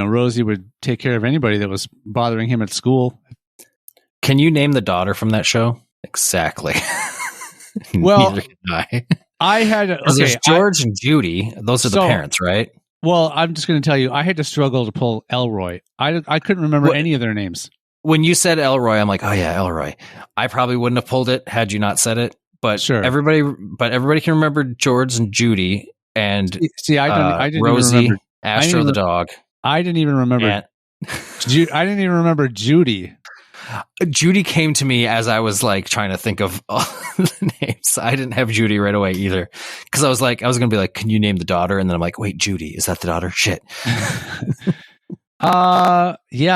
Rosie would take care of anybody that was bothering him at school. Can you name the daughter from that show? Exactly. Well, neither can I had... Okay, there's George and Judy. Those are the parents, right? Well, I'm just going to tell you, I had to struggle to pull Elroy. I couldn't remember any of their names. When you said Elroy, I'm like, oh yeah, Elroy. I probably wouldn't have pulled it had you not said it. But sure. Everybody can remember George and Judy and I didn't Rosie. Even remember. Astro the dog. I didn't even remember. I didn't even remember Judy. Judy came to me as I was like trying to think of all the names. I didn't have Judy right away either because I was going to be like, can you name the daughter? And then I'm like, wait, Judy, is that the daughter? Shit. Yeah,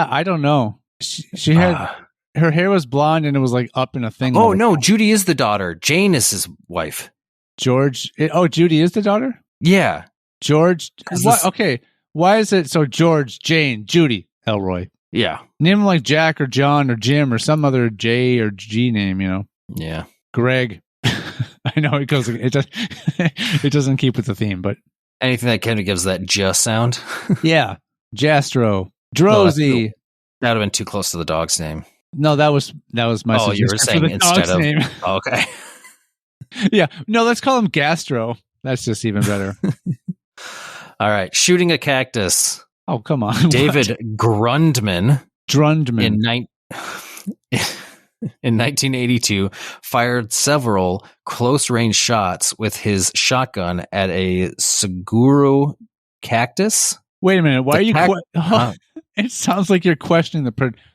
I don't know. She had her hair was blonde and it was like up in a thing. Oh no, Judy is the daughter. Jane is his wife. Judy is the daughter? Yeah. George. Okay. Why is it so George, Jane, Judy, Elroy? Yeah. Name them like Jack or John or Jim or some other J or G name, Yeah. Greg. I know it doesn't keep with the theme, but anything that kind of gives that just sound. Yeah. Jastro. Drosy. That would have been too close to the dog's name. No, that was my suggestion. You were saying for the instead of name. Oh, okay. Yeah. No, let's call him Gastro. That's just even better. All right. Shooting a cactus. Oh, come on. David Grundman. In 1982, fired several close-range shots with his shotgun at a Saguru cactus. Wait a minute. Why are you... It sounds like you're questioning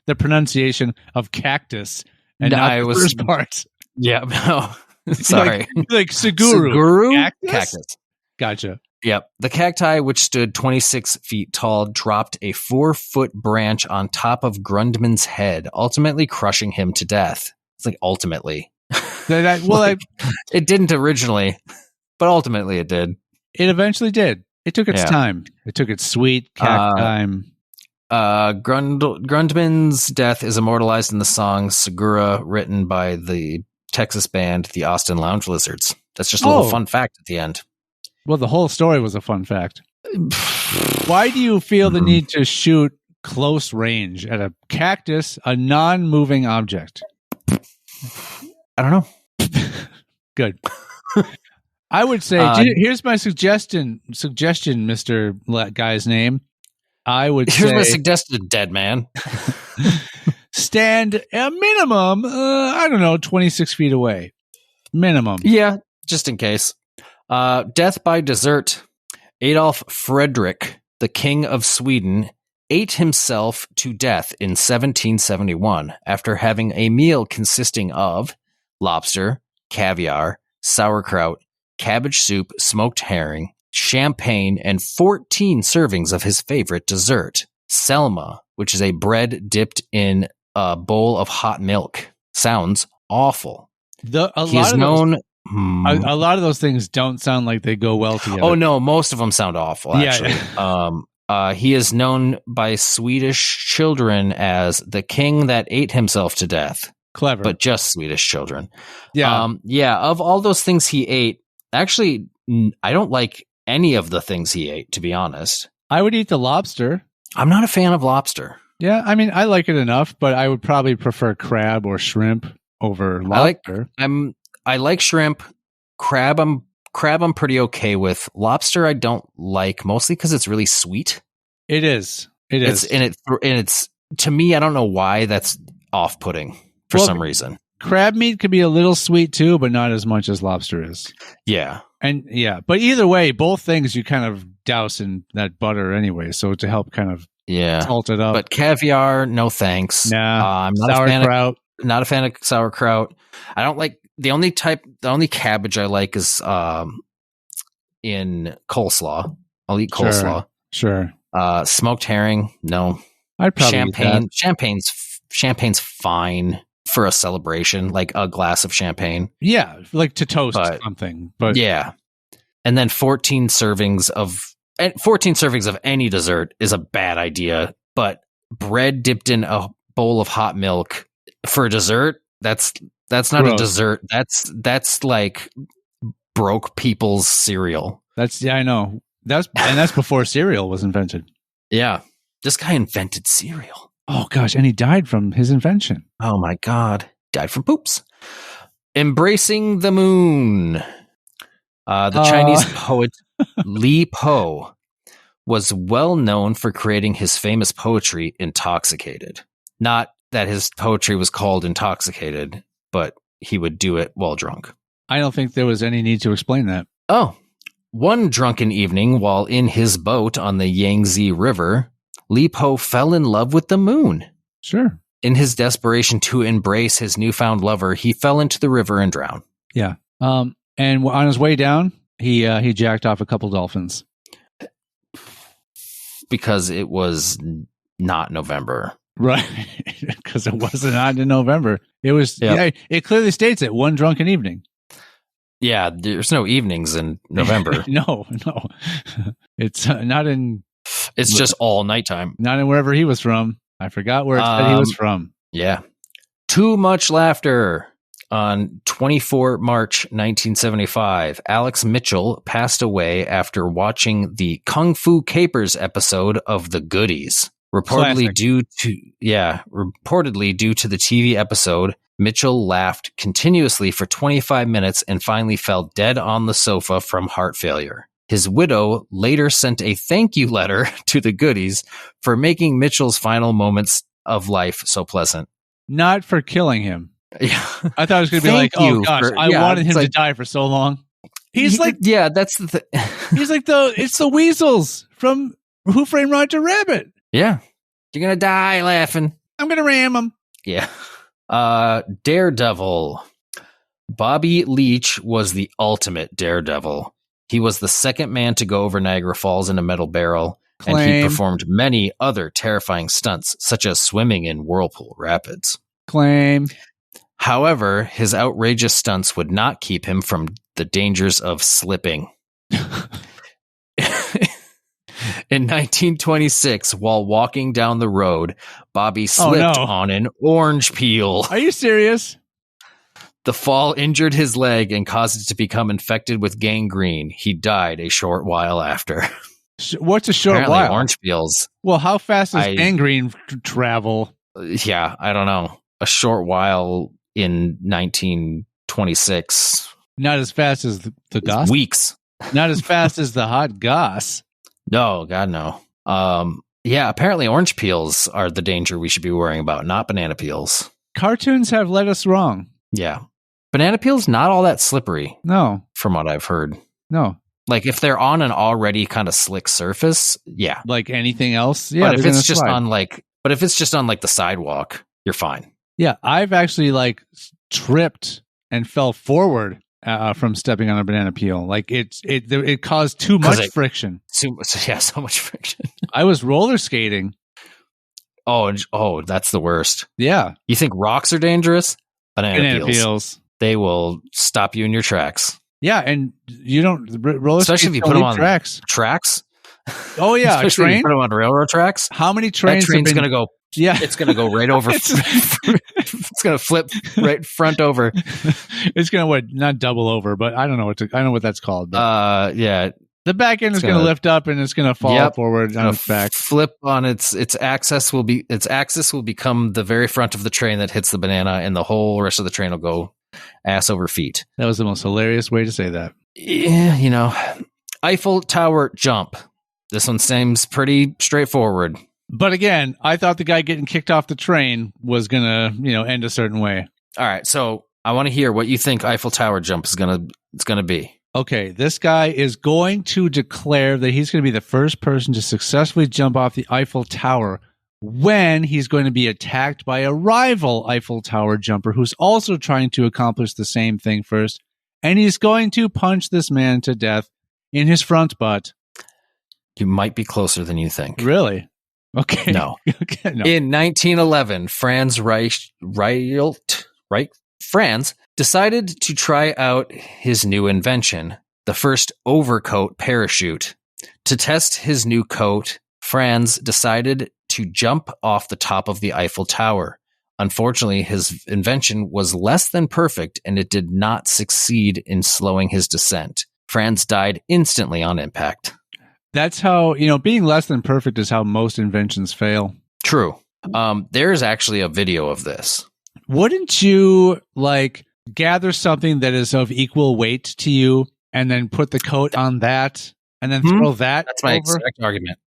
the pronunciation of cactus and not the first part. Yeah, no. Sorry. like Saguru cactus. Gotcha. Yep. The cacti, which stood 26 feet tall, dropped a 4-foot branch on top of Grundman's head, ultimately crushing him to death. It's like ultimately. It didn't originally, but ultimately it did. It eventually did. It took its time. It took its sweet time. Grundman's death is immortalized in the song Segura, written by the Texas band the Austin Lounge Lizards. That's just a little fun fact at the end. Well, the whole story was a fun fact. Why do you feel the need to shoot close range at a cactus, a non-moving object? I don't know. Good. I would say, here's my suggestion, Mr. Guy's name. I would say... Here's my suggested dead man. Stand a minimum, 26 feet away. Minimum. Yeah, just in case. Death by dessert. Adolf Fredrik, the King of Sweden, ate himself to death in 1771 after having a meal consisting of lobster, caviar, sauerkraut, cabbage soup, smoked herring, champagne, and 14 servings of his favorite dessert, Selma, which is a bread dipped in a bowl of hot milk. Sounds awful. A lot of those things don't sound like they go well together. Oh no, most of them sound awful. Actually, he is known by Swedish children as the king that ate himself to death. Clever, but just Swedish children. Yeah, Of all those things he ate, actually, I don't like any of the things he ate. To be honest, I would eat the lobster. I'm not a fan of lobster. Yeah, I mean, I like it enough, but I would probably prefer crab or shrimp over lobster. I like shrimp. Crab I'm pretty okay with. Lobster I don't like, mostly because it's really sweet. It is. And it's to me, I don't know why that's off-putting for some reason. Crab meat could be a little sweet too, but not as much as lobster is. Yeah. But either way, both things you kind of douse in that butter anyway, so to help kind of salt it up. But caviar, no thanks. Nah, I'm not a fan of sauerkraut. I don't like the only cabbage I like is in coleslaw. I'll eat coleslaw. Sure. Smoked herring, no. I'd probably Champagne's fine for a celebration, like a glass of champagne. Yeah, like to toast something. But yeah. And then 14 servings of any dessert is a bad idea, but bread dipped in a bowl of hot milk for dessert, that's not a dessert. That's like broke people's cereal. I know. That's before cereal was invented. Yeah. This guy invented cereal. Oh gosh, and he died from his invention. Oh my God. Died from poops. Embracing the moon. The Chinese poet Li Po was well known for creating his famous poetry Intoxicated. Not that his poetry was called Intoxicated, but he would do it while drunk. I don't think there was any need to explain that. Oh, one drunken evening while in his boat on the Yangtze River, Li Po fell in love with the moon. Sure. In his desperation to embrace his newfound lover, he fell into the river and drowned. Yeah. And on his way down, he jacked off a couple dolphins. Because it was not November. Right. Because it wasn't on in November. It was, it clearly states it, one drunken evening. Yeah, there's no evenings in November. No. It's not in... It's just all nighttime. Not in wherever he was from. I forgot where it said he was from. Yeah. Too much laughter. On 24 March 1975, Alex Mitchell passed away after watching the Kung Fu Capers episode of The Goodies. Reportedly due to the TV episode, Mitchell laughed continuously for 25 minutes and finally fell dead on the sofa from heart failure. His widow later sent a thank you letter to The Goodies for making Mitchell's final moments of life so pleasant. Not for killing him. Yeah. I thought it was going to be like, oh gosh, I wanted him to die for so long. He's like, yeah, that's the thing. He's like it's the weasels from Who Framed Roger Rabbit. Yeah. You're going to die laughing. I'm going to ram him. Yeah. Daredevil. Bobby Leach was the ultimate daredevil. He was the second man to go over Niagara Falls in a metal barrel, and he performed many other terrifying stunts, such as swimming in Whirlpool Rapids. Claim. However, his outrageous stunts would not keep him from the dangers of slipping. In 1926, while walking down the road, Bobby slipped on an orange peel. Are you serious? The fall injured his leg and caused it to become infected with gangrene. He died a short while after. What's a short while? Orange peels. Well, how fast does gangrene travel? Yeah, I don't know. A short while in 1926. Not as fast as the goss? Weeks. Not as fast as the hot goss. No, God, no. Yeah, apparently orange peels are the danger we should be worrying about, not banana peels. Cartoons have led us wrong. Yeah. Banana peels, not all that slippery. No. From what I've heard. No. Like if they're on an already kind of slick surface, yeah. Like anything else? Yeah. But if it's just on the sidewalk, you're fine. Yeah, I've actually tripped and fell forward from stepping on a banana peel. Like it caused too much friction. So much friction. I was roller skating. Oh, that's the worst. Yeah. You think rocks are dangerous? Banana peels. They will stop you in your tracks. Yeah, and you don't roller especially if you put them on tracks. Oh yeah, a train. If you put them on railroad tracks. How many trains? That train's going to go. Yeah, it's going to go right over. It's going to flip right front over. It's going to not double over, but I don't know I know what that's called. But. Yeah, The back end is going to lift up and it's going to fall forward on its back. Flip on its axis will become the very front of the train that hits the banana, and the whole rest of the train will go ass over feet. That was the most hilarious way to say that. Yeah, Eiffel Tower jump. This one seems pretty straightforward. But again, I thought the guy getting kicked off the train was going to, end a certain way. All right, so I want to hear what you think Eiffel Tower jump is going to be. Okay, this guy is going to declare that he's going to be the first person to successfully jump off the Eiffel Tower when he's going to be attacked by a rival Eiffel Tower jumper who's also trying to accomplish the same thing first. And he's going to punch this man to death in his front butt. You might be closer than you think. Really? Okay. No. Okay, no. In 1911, Franz decided to try out his new invention, the first overcoat parachute. To test his new coat, Franz decided to jump off the top of the Eiffel Tower. Unfortunately, his invention was less than perfect, and it did not succeed in slowing his descent. Franz died instantly on impact. That's how, being less than perfect is how most inventions fail. True. There's actually a video of this. Wouldn't you, gather something that is of equal weight to you and then put the coat on that and then throw that That's my over? exact argument.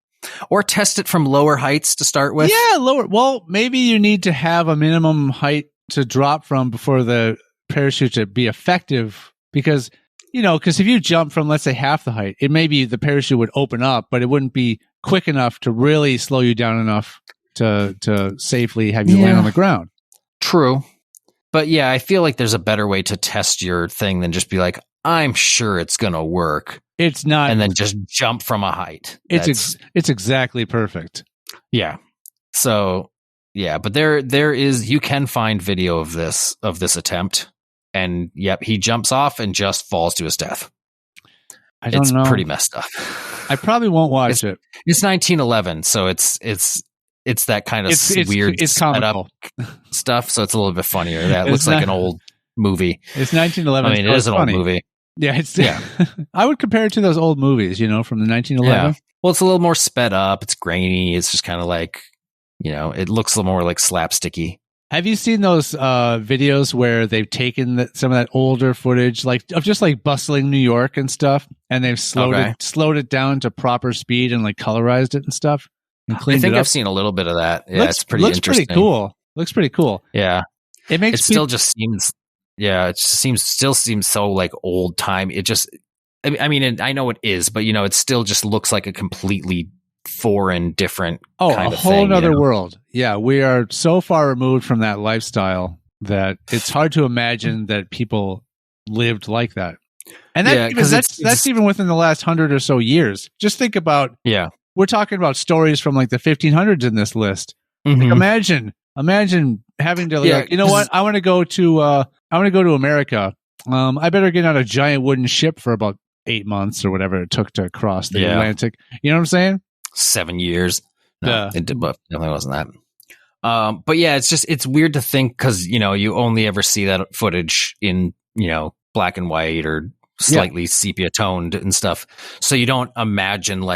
Or test it from lower heights to start with. Yeah, lower. Well, maybe you need to have a minimum height to drop from before the parachute to be effective because, if you jump from, let's say, half the height, it may be the parachute would open up, but it wouldn't be quick enough to really slow you down enough to safely have you land on the ground. True. But yeah, I feel like there's a better way to test your thing than just be like, I'm sure it's going to work. It's not. And then just jump from a height. It's exactly perfect. Yeah. So, yeah, but there is, you can find video of this attempt. And yep, he jumps off and just falls to his death. I don't know. It's pretty messed up. I probably won't watch it. It's 1911, so it's that kind of weird it's comical stuff, so it's a little bit funnier. That looks like an old movie. It's 1911. I mean, it is an old movie. Yeah, I would compare it to those old movies, from the 1911. Yeah. Well, it's a little more sped up. It's grainy. It's just kind of like, it looks a little more like slapsticky. Have you seen those videos where they've taken some of that older footage, of just bustling New York and stuff, and they've slowed it down to proper speed and colorized it and stuff? I think I've seen a little bit of that. Yeah, it's pretty interesting. Looks pretty cool. Yeah. It still seems still seems so old time. It just, I mean, I know it is, but it still just looks like a completely foreign, different kind of thing. A whole other world. Yeah. We are so far removed from that lifestyle that it's hard to imagine that people lived like that. And that's even within the last 100 or so years. Just think about, we're talking about stories from the 1500s in this list. Mm-hmm. Imagine having to what? I want to go to America. I better get on a giant wooden ship for about 8 months or whatever it took to cross the Atlantic. You know what I'm saying? 7 years. No, it definitely wasn't that. But yeah, it's weird to think because, you only ever see that footage in, black and white or slightly sepia toned and stuff. So you don't imagine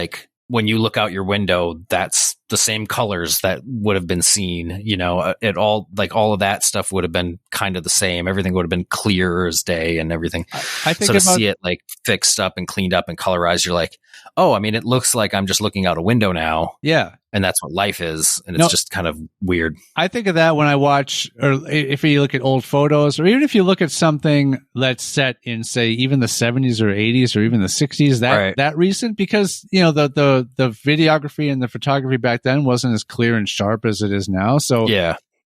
when you look out your window, that's the same colors that would have been seen, it all all of that stuff would have been kind of the same. Everything would have been clear as day and everything. I think so to see it fixed up and cleaned up and colorized, you're like, oh, I mean, it looks like I'm just looking out a window now. Yeah. And that's what life is. And it's just kind of weird. I think of that when I watch, or if you look at old photos, or even if you look at something that's set in, say, even the 70s or 80s or even the 60s, that recent, because, the videography and the photography back then wasn't as clear and sharp as it is now. So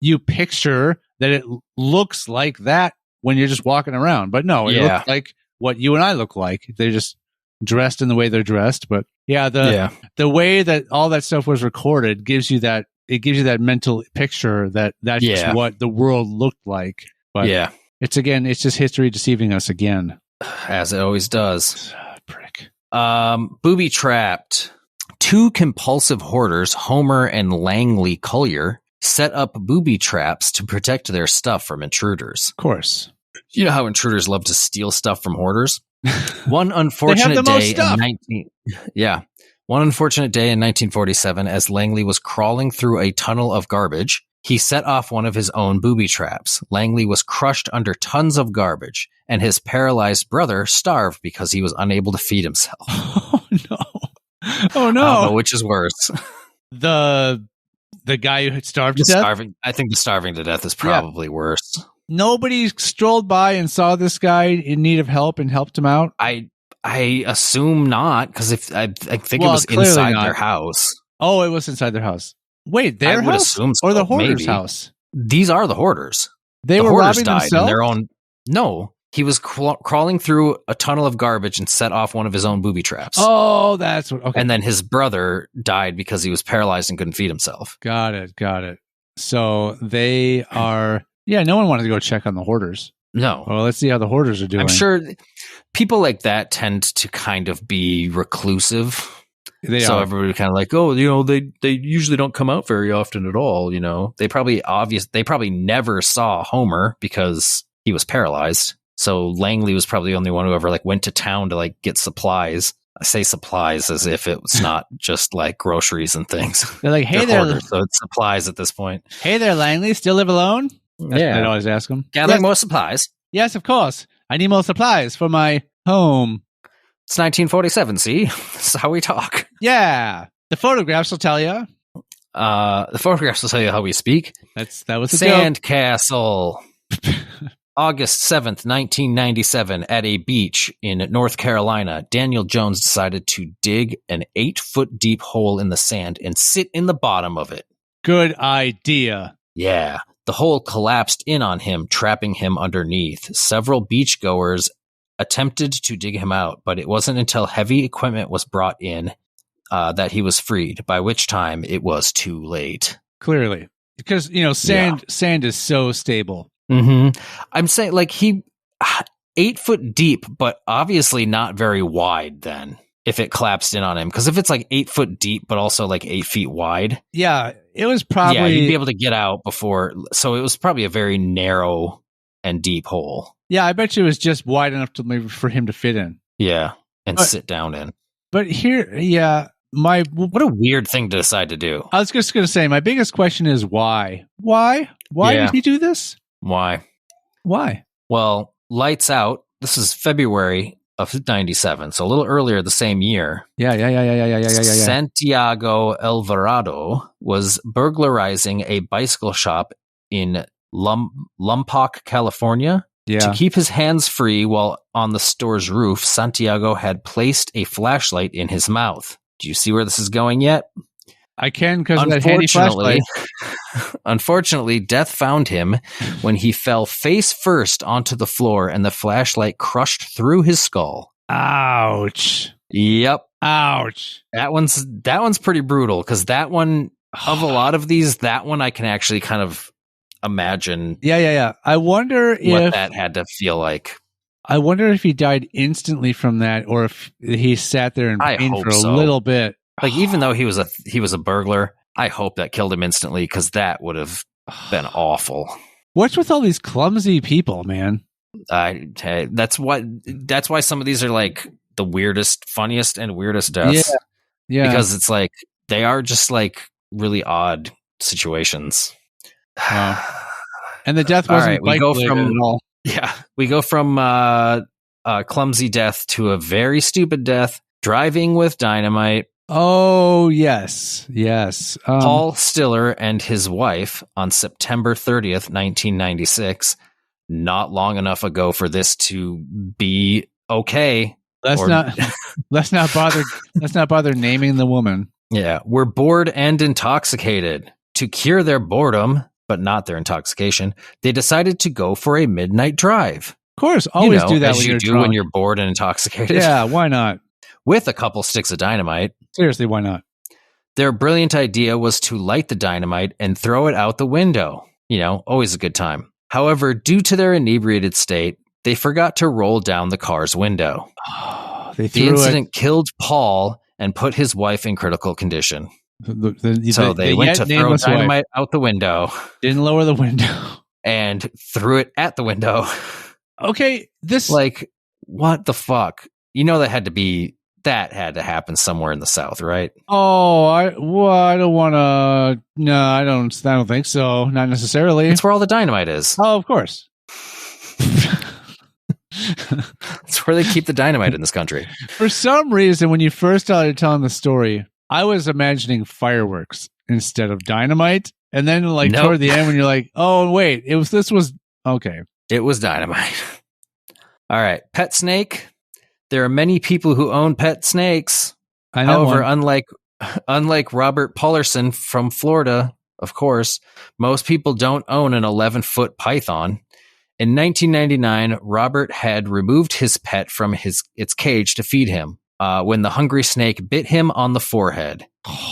you picture that it looks like that when you're just walking around. But no, it looks like what you and I look like. They're just dressed in the way they're dressed. But the way that all that stuff was recorded gives you that mental picture that's just what the world looked like. But it's just history deceiving us again, as it always does. Prick. Booby trapped. Two compulsive hoarders, Homer and Langley Collier, set up booby traps to protect their stuff from intruders. Of course. You know how intruders love to steal stuff from hoarders? One unfortunate day One unfortunate day in 1947, as Langley was crawling through a tunnel of garbage, he set off one of his own booby traps. Langley was crushed under tons of garbage, and his paralyzed brother starved because he was unable to feed himself. Oh no! Oh no! I don't know which is worse. The guy who had starved to death? I think the starving to death is probably worse. Nobody strolled by and saw this guy in need of help and helped him out? I assume not, because if I think it was inside their house. Oh, it was inside their house. Wait, their house? I would assume so, or the hoarder's house? These are the hoarders. They were robbing themselves? In their own. No, he was crawling through a tunnel of garbage and set off one of his own booby traps. Oh, that's what. Okay. And then his brother died because he was paralyzed and couldn't feed himself. Got it. So they are. Yeah, no one wanted to go check on the hoarders. No. Well, let's see how the hoarders are doing. I'm sure people like that tend to kind of be reclusive. So everybody kind of like, oh, they usually don't come out very often at all. They probably never saw Homer because he was paralyzed. So Langley was probably the only one who ever went to town to get supplies. I say supplies as if it was not just groceries and things. They're like, hey there, hoarders, so it's supplies at this point. Hey there, Langley, still live alone? That's what I'd always ask them. Gathering more supplies. Yes, of course. I need more supplies for my home. It's 1947, see? This is how we talk. Yeah. The photographs will tell you. The photographs will tell you how we speak. That was a Sandcastle. August 7th, 1997, at a beach in North Carolina, Daniel Jones decided to dig an 8-foot deep hole in the sand and sit in the bottom of it. Good idea. Yeah. The hole collapsed in on him, trapping him underneath. Several beachgoers attempted to dig him out, but it wasn't until heavy equipment was brought in that he was freed, by which time it was too late. Clearly. Because, sand is so stable. Mm-hmm. I'm saying, he 8 foot deep, but obviously not very wide then, if it collapsed in on him. Because if it's 8 foot deep, but also 8 feet wide. Yeah, it was probably. Yeah, you'd be able to get out before. So it was probably a very narrow and deep hole. Yeah, I bet you it was just wide enough for him to fit in. Yeah, and sit down in. But here, what a weird thing to decide to do. I was just going to say, my biggest question is why? Why did he do this? Why? Well, lights out. This is February of 97, so a little earlier the same year. Yeah. Santiago Alvarado was burglarizing a bicycle shop in Lompoc, California. Yeah. To keep his hands free while on the store's roof, Santiago had placed a flashlight in his mouth. Do you see where this is going yet? I can, because of that handy flashlight. Unfortunately, death found him when he fell face first onto the floor and the flashlight crushed through his skull. Ouch. Yep. Ouch. That one's pretty brutal, because that one, of a lot of these, that one I can actually kind of imagine. Yeah. I wonder what that had to feel like. I wonder if he died instantly from that, or if he sat there in pain for a little bit. Even though he was a burglar, I hope that killed him instantly, because that would have been awful. What's with all these clumsy people, man? That's why some of these are the weirdest, funniest, and weirdest deaths. Yeah. Because it's they are just really odd situations. And the death wasn't we go from at all. Yeah, we go from clumsy death to a very stupid death. Driving with dynamite. Oh, yes. Paul Stiller and his wife on September 30th, 1996. Not long enough ago for this to be okay. Let's not bother naming the woman. Yeah, we're bored and intoxicated. To cure their boredom, but not their intoxication, they decided to go for a midnight drive. Of course, always do that as you do when you're bored and intoxicated. Yeah, why not? With a couple sticks of dynamite. Seriously, why not? Their brilliant idea was to light the dynamite and throw it out the window. Always a good time. However, due to their inebriated state, they forgot to roll down the car's window. The incident killed Paul and put his wife in critical condition. So they went to throw dynamite out the window. Didn't lower the window. And threw it at the window. Okay, this... what the fuck? You know that had to happen somewhere in the South, right? Oh, I don't want to. No, I don't think so. Not necessarily. It's where all the dynamite is. Oh, of course. That's where they keep the dynamite in this country. For some reason, when you first started telling the story, I was imagining fireworks instead of dynamite. And then toward the end, when you're like, oh, wait, this was okay. It was dynamite. All right. Pet snake. There are many people who own pet snakes. However, unlike Robert Pullerson from Florida, of course, most people don't own an 11-foot python. In 1999, Robert had removed his pet from its cage to feed him. When the hungry snake bit him on the forehead,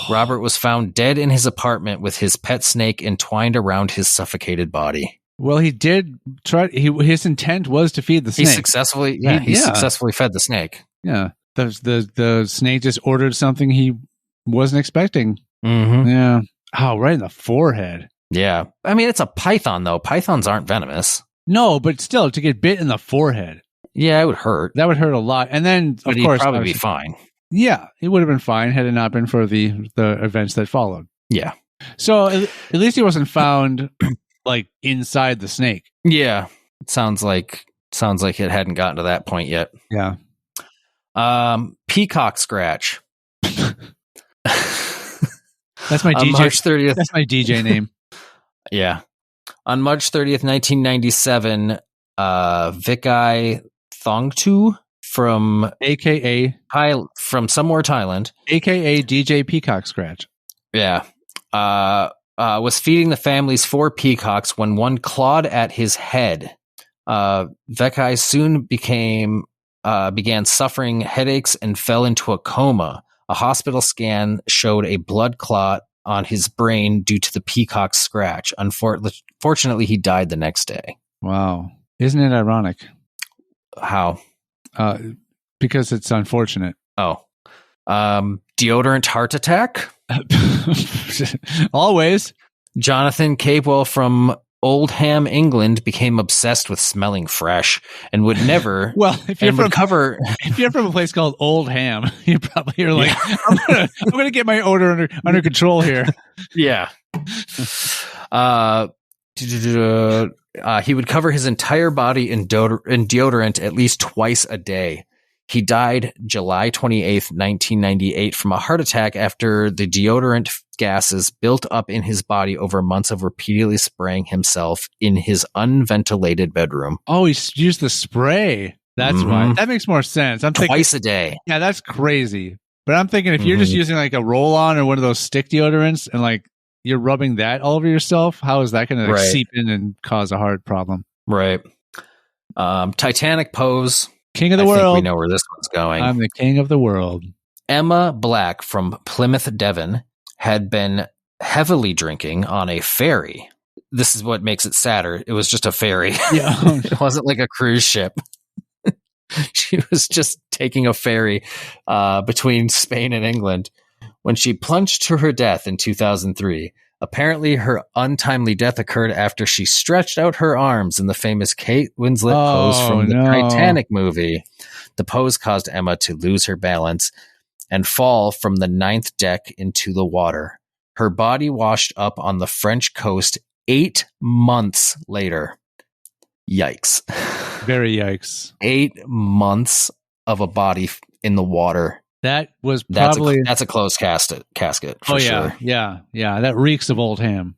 Robert was found dead in his apartment with his pet snake entwined around his suffocated body. Well, he did try. His intent was to feed the snake. He successfully fed the snake. Yeah, the snake just ordered something he wasn't expecting. Mm-hmm. Yeah. Oh, right in the forehead. Yeah, I mean it's a python though. Pythons aren't venomous. No, but still, to get bit in the forehead. Yeah, it would hurt. That would hurt a lot. And then, but of course, he'd probably be fine. Yeah, it would have been fine had it not been for the events that followed. Yeah. So at least he wasn't found inside the snake. Yeah. It sounds like it hadn't gotten to that point yet. Yeah. Peacock scratch. That's my DJ. March 30th. That's my DJ name. Yeah. On March 30th, 1997, Vikai Thongtu from somewhere Thailand, aka DJ Peacock Scratch. Yeah. Was feeding the family's 4 peacocks when one clawed at his head. Vikai soon began suffering headaches and fell into a coma. A hospital scan showed a blood clot on his brain due to the peacock scratch. Unfortunately, he died the next day. Wow. Isn't it ironic? How? Because it's unfortunate. Oh. Deodorant heart attack? Always. Jonathan Capewell from Oldham, England, became obsessed with smelling fresh and would never. Well, if you're from a place called Oldham, you probably are like, yeah. I'm gonna get my odor under control here. Yeah. He would cover his entire body in deodorant at least twice a day. He died July 28th, 1998 from a heart attack after the deodorant gases built up in his body over months of repeatedly spraying himself in his unventilated bedroom. Oh, he used the spray. That's why. That makes more sense. I'm thinking twice a day. Yeah, that's crazy. But I'm thinking if you're just using a roll-on or one of those stick deodorants and you're rubbing that all over yourself, how is that going to seep in and cause a heart problem? Right. Titanic pose. King of the world. I think we know where this one's going. I'm the king of the world. Emma Black from Plymouth, Devon, had been heavily drinking on a ferry. This is what makes it sadder. It was just a ferry. Yeah. It wasn't like a cruise ship. She was just taking a ferry between Spain and England when she plunged to her death in 2003. Apparently, her untimely death occurred after she stretched out her arms in the famous Kate Winslet pose from the Titanic movie. The pose caused Emma to lose her balance and fall from the 9th deck into the water. Her body washed up on the French coast 8 months later. Yikes. Very yikes. 8 months of a body in the water. That was probably... That's a closed casket for sure. Yeah. That reeks of Oldham.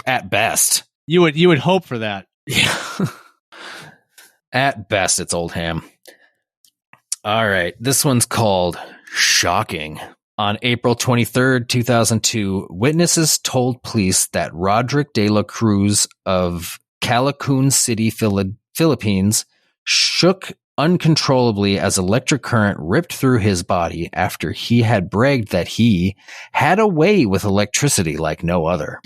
At best. You would hope for that. Yeah. At best, it's Oldham. All right. This one's called Shocking. On April 23rd, 2002, witnesses told police that Roderick de la Cruz of Calacun City, Philippines, shook uncontrollably as electric current ripped through his body after he had bragged that he had a way with electricity like no other.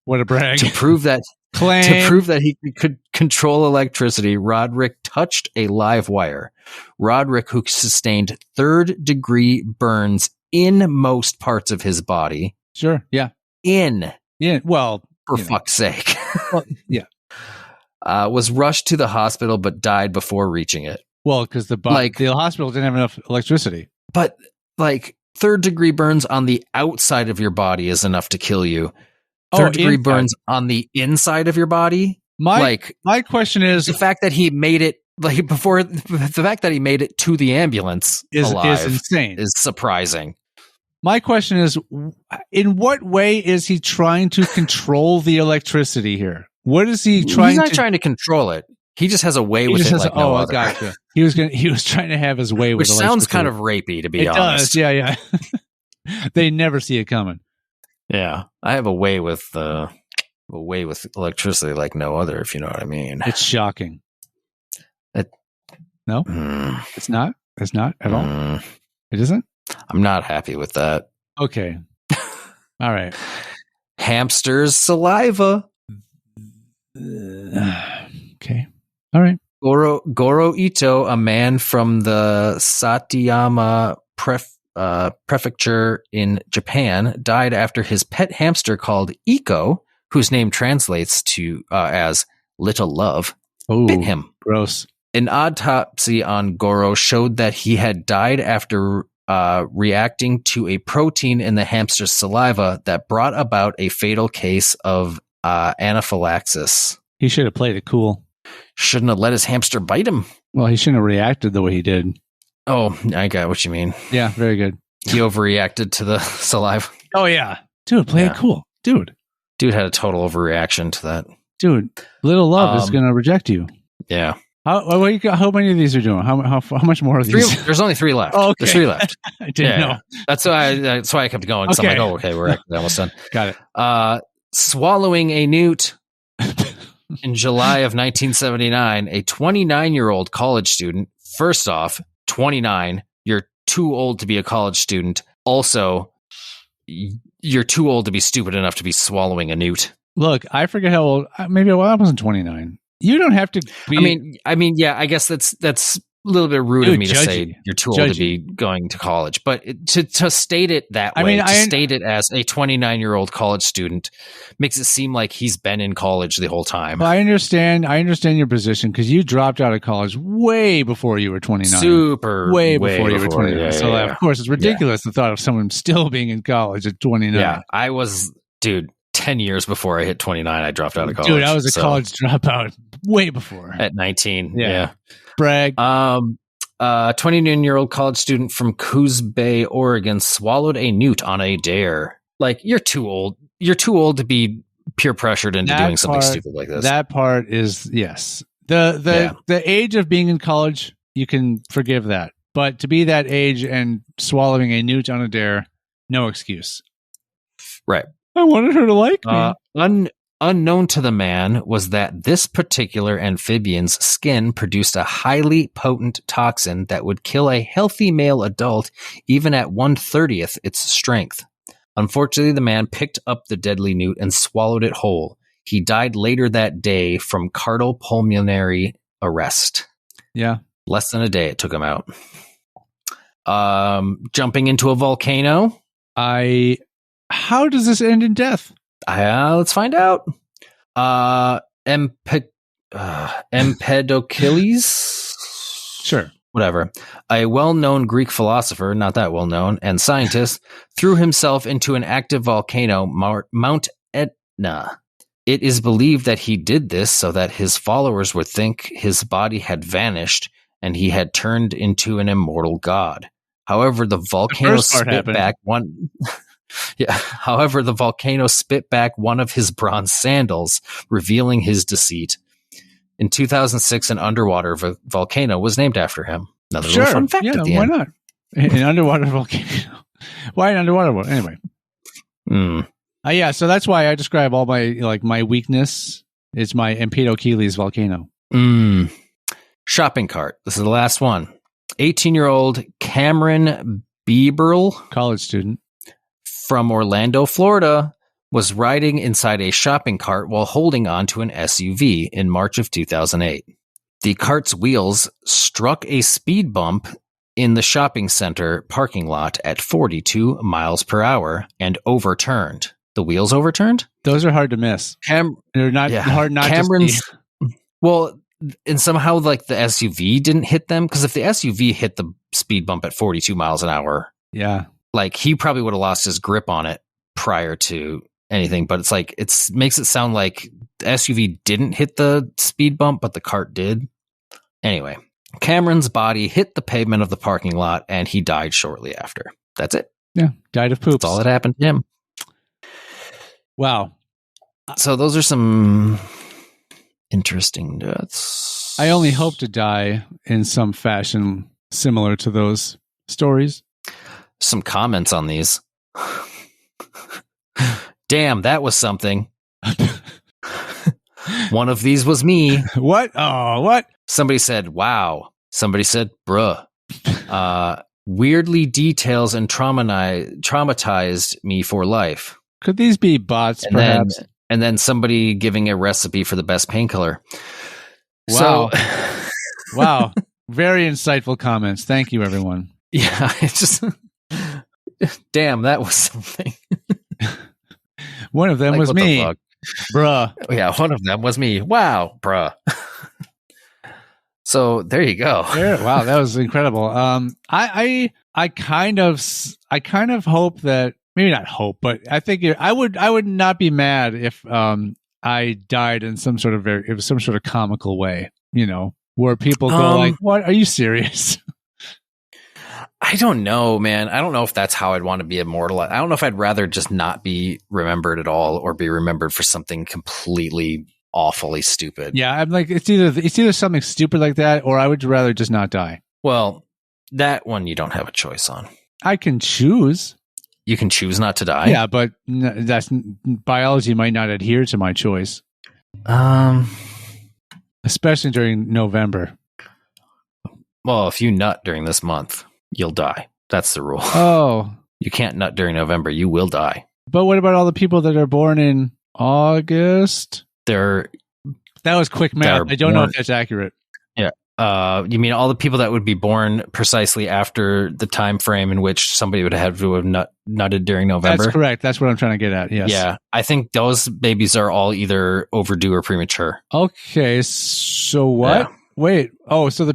What a brag. To prove that he could control electricity, Roderick touched a live wire. Roderick, who sustained 3rd-degree burns in most parts of his body. Sure, yeah. Yeah, well, for fuck's sake. Well, yeah. was rushed to the hospital but died before reaching it. Well, because the hospital didn't have enough electricity. But like 3rd-degree burns on the outside of your body is enough to kill you. 3rd-degree burns on the inside of your body. My question is the fact that he made it the fact that he made it to the ambulance is insane. Is surprising. My question is, in what way is he trying to control the electricity here? What is he trying? He's not trying to control it. He just has a way with it. No other. Gotcha. He was trying to have his way with it. Which sounds kind of rapey, to be honest. It does. Yeah. They never see it coming. Yeah, I have a way with electricity like no other, if you know what I mean. It's shocking. No, it's not. It's not at all. It isn't. I'm not happy with that. Okay. All right. Hamster's saliva. Okay. All right. Goro Ito, a man from the Satayama prefecture in Japan, died after his pet hamster called Iko, whose name translates to as little love, bit him. Gross. An autopsy on Goro showed that he had died after reacting to a protein in the hamster's saliva that brought about a fatal case of anaphylaxis. He should have played it cool. Shouldn't have let his hamster bite him. Well, he shouldn't have reacted the way he did. Oh, I got what you mean. Yeah, very good. He overreacted to the saliva. Oh, yeah. Dude, play it cool. Dude had a total overreaction to that. Dude, little love is going to reject you. Yeah. How many of these are doing? How much more of these? There's only 3 left. Oh, okay. There's 3 left. I didn't know. That's why I kept going. So I'm like, okay, we're almost done. Got it. Swallowing a newt. In July of 1979, a 29-year-old college student. First off, 29. You're too old to be a college student. Also, you're too old to be stupid enough to be swallowing a newt. Look, I forget how old. Maybe I wasn't 29. You don't have to be. I mean, yeah. I guess that's a little bit rude of me to say you're too old to be going to college, but to state it that way, state it as a 29-year-old college student makes it seem like he's been in college the whole time. Well, I understand your position because you dropped out of college way before you were 29. Way before you were 29. Yeah, so of course, it's ridiculous the thought of someone still being in college at 29. Yeah, I was, 10 years before I hit 29, I dropped out of college. Dude, I was a college dropout way before. At 19, yeah. Brag. 29-year-old college student from Coos Bay, Oregon, swallowed a newt on a dare. Like, you're too old. You're too old to be peer pressured into doing something stupid like this. That part is, yes. The age of being in college, you can forgive that. But to be that age and swallowing a newt on a dare, no excuse. Right. I wanted her to like me. Unknown to the man was that this particular amphibian's skin produced a highly potent toxin that would kill a healthy male adult even at 1/30th its strength. Unfortunately, the man picked up the deadly newt and swallowed it whole. He died later that day from cardiopulmonary arrest. Yeah. Less than a day it took him out. Jumping into a volcano. How does this end in death? Let's find out. Empedocles? Sure. Whatever. A well-known Greek philosopher, not that well-known, and scientist, threw himself into an active volcano, Mount Etna. It is believed that he did this so that his followers would think his body had vanished and he had turned into an immortal god. However, the volcano spit back one... Yeah. However, the volcano spit back one of his bronze sandals, revealing his deceit. In 2006, an underwater volcano was named after him. Another little fun fact at the end. Why not? An underwater volcano. Why an underwater volcano? Anyway. Yeah, so that's why I describe all my weakness. It's my Empedocles volcano. Shopping cart. This is the last one. 18-year-old Cameron Bieberl, college student, from Orlando, Florida, was riding inside a shopping cart while holding onto an SUV in March of 2008. The cart's wheels struck a speed bump in the shopping center parking lot at 42 miles per hour and overturned. The wheels overturned? Those are hard to miss. They're not hard not to see. Well, and somehow like the SUV didn't hit them, because if the SUV hit the speed bump at 42 miles an hour, yeah, like he probably would have lost his grip on it prior to anything. But it's like makes it sound like the SUV didn't hit the speed bump, but the cart did. Anyway, Cameron's body hit the pavement of the parking lot, and he died shortly after. That's it. Yeah, died of poops. That's all that happened to him. Wow. So those are some interesting deaths. I only hope to die in some fashion similar to those stories. Some comments on these. Damn, that was something. One of these was me. What? Oh, what? Somebody said, wow. Somebody said, bruh. Weirdly details and traumatized me for life. Could these be bots, perhaps? And then somebody giving a recipe for the best painkiller. Wow. Wow. Very insightful comments. Thank you, everyone. Yeah, it's just... Damn, that was something. One of them was me. Bruh. Yeah, one of them was me. Wow, bruh. So there you go. Wow, that was incredible. I kind of hope that, maybe not hope, but I think I would not be mad if I died in some sort of comical way, where people go like, "What? Are you serious?" I don't know, man. I don't know if that's how I'd want to be immortalized. I don't know if I'd rather just not be remembered at all, or be remembered for something completely awfully stupid. Yeah, I'm like, it's either something stupid like that, or I would rather just not die. Well, that one you don't have a choice on. I can choose. You can choose not to die. Yeah, but biology might not adhere to my choice. Especially during November. Well, if you nut during this month, you'll die. That's the rule. Oh. You can't nut during November. You will die. But what about all the people that are born in August? That was quick math. I don't know if that's accurate. Yeah. You mean all the people that would be born precisely after the time frame in which somebody would have to have nutted during November? That's correct. That's what I'm trying to get at. Yes. Yeah. I think those babies are all either overdue or premature. Okay. So what? Yeah. Wait. Oh, so the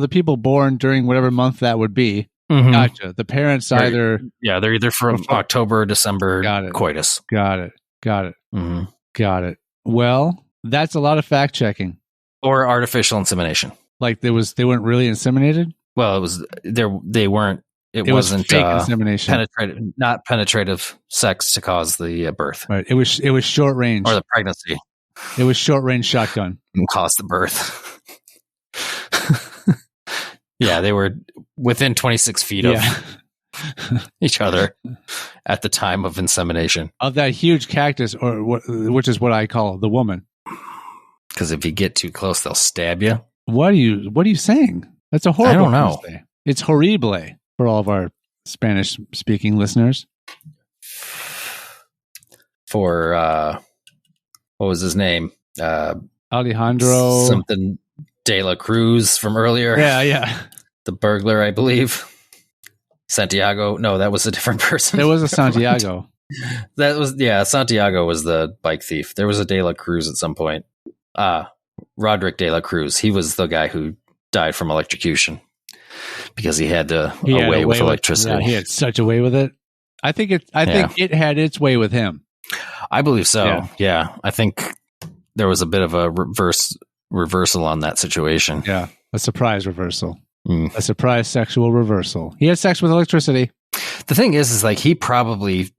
people born during whatever month that would be. Mm-hmm. Gotcha. The parents either. Yeah, they're either from October or December. Got it. Coitus. Got it. Mm-hmm. Got it. Well, that's a lot of fact checking. Or artificial insemination. Like they weren't really inseminated? Well, it was they weren't. It wasn't fake insemination. Not penetrative sex to cause the birth. Right. It was short range. Or the pregnancy. It was short range shotgun. And caused the birth. Yeah, they were within 26 feet of each other at the time of insemination. Of that huge cactus, which is what I call the woman. Because if you get too close, they'll stab you. What are you saying? That's a horrible. I don't know. It's horrible for all of our Spanish-speaking listeners. For what was his name? Alejandro something de la Cruz from earlier. Yeah. The burglar, I believe. Santiago. No, that was a different person. There was a Santiago. Santiago was the bike thief. There was a de la Cruz at some point. Roderick de la Cruz. He was the guy who died from electrocution because he had a way with electricity. He had such a way with it. I think it had its way with him. I believe so. Yeah. I think there was a bit of a reversal on that situation. Yeah. A surprise reversal. A surprise sexual reversal. He had sex with electricity. The thing is like he probably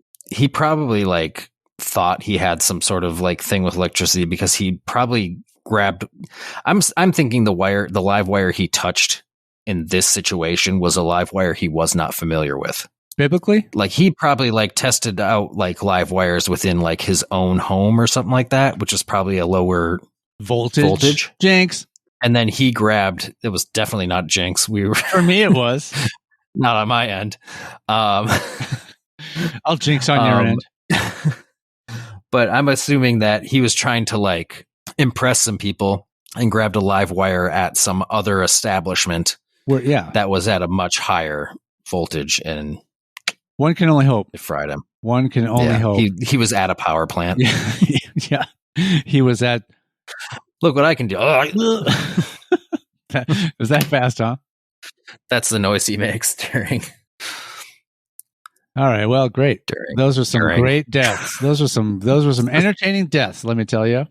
like thought he had some sort of like thing with electricity because he probably grabbed. I'm thinking the live wire he touched in this situation was a live wire he was not familiar with. Biblically? Like he probably like tested out like live wires within like his own home or something like that, which is probably a lower voltage. Jinx. And then he grabbed, it was definitely not Jinx. For me, it was. Not on my end. I'll jinx on your end. But I'm assuming that he was trying to like impress some people and grabbed a live wire at some other establishment that was at a much higher voltage, and one can only hope. It fried him. One can only hope. He was at a power plant. Yeah. He was at Look what I can do. Was that fast, huh? That's the noise he makes during. All right. Well, great. Those were some great deaths. Those were some entertaining deaths. Let me tell you.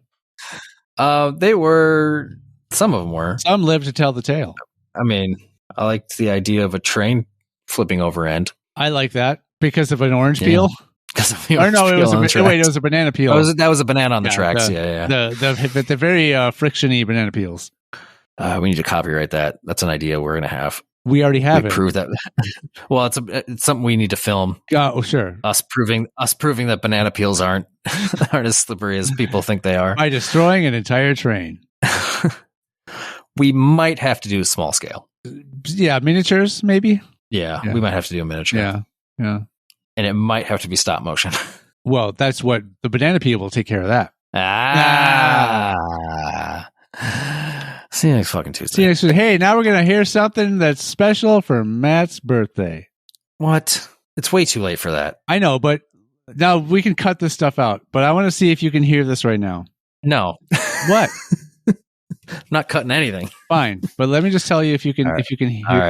They were. Some of them were. Some lived to tell the tale. I mean, I liked the idea of a train flipping over end. I like that because of an orange peel. Because of the orange peel. It was a banana peel. That was a banana on the tracks. The very friction-y banana peels. We need to copyright that. That's an idea we're going to have. We already have it. Prove that. Well, it's something we need to film. Oh, sure. Us proving that banana peels aren't as slippery as people think they are. By destroying an entire train. We might have to do a small scale. Yeah, miniatures, maybe? Yeah, we might have to do a miniature. Yeah. And it might have to be stop motion. Well, that's what the banana peel will take care of that. See you next fucking Tuesday. See you next Tuesday. Hey, now we're going to hear something that's special for Matt's birthday. What? It's way too late for that. I know, but now we can cut this stuff out. But I want to see if you can hear this right now. No. What? Not cutting anything. Fine, but let me just tell you if you can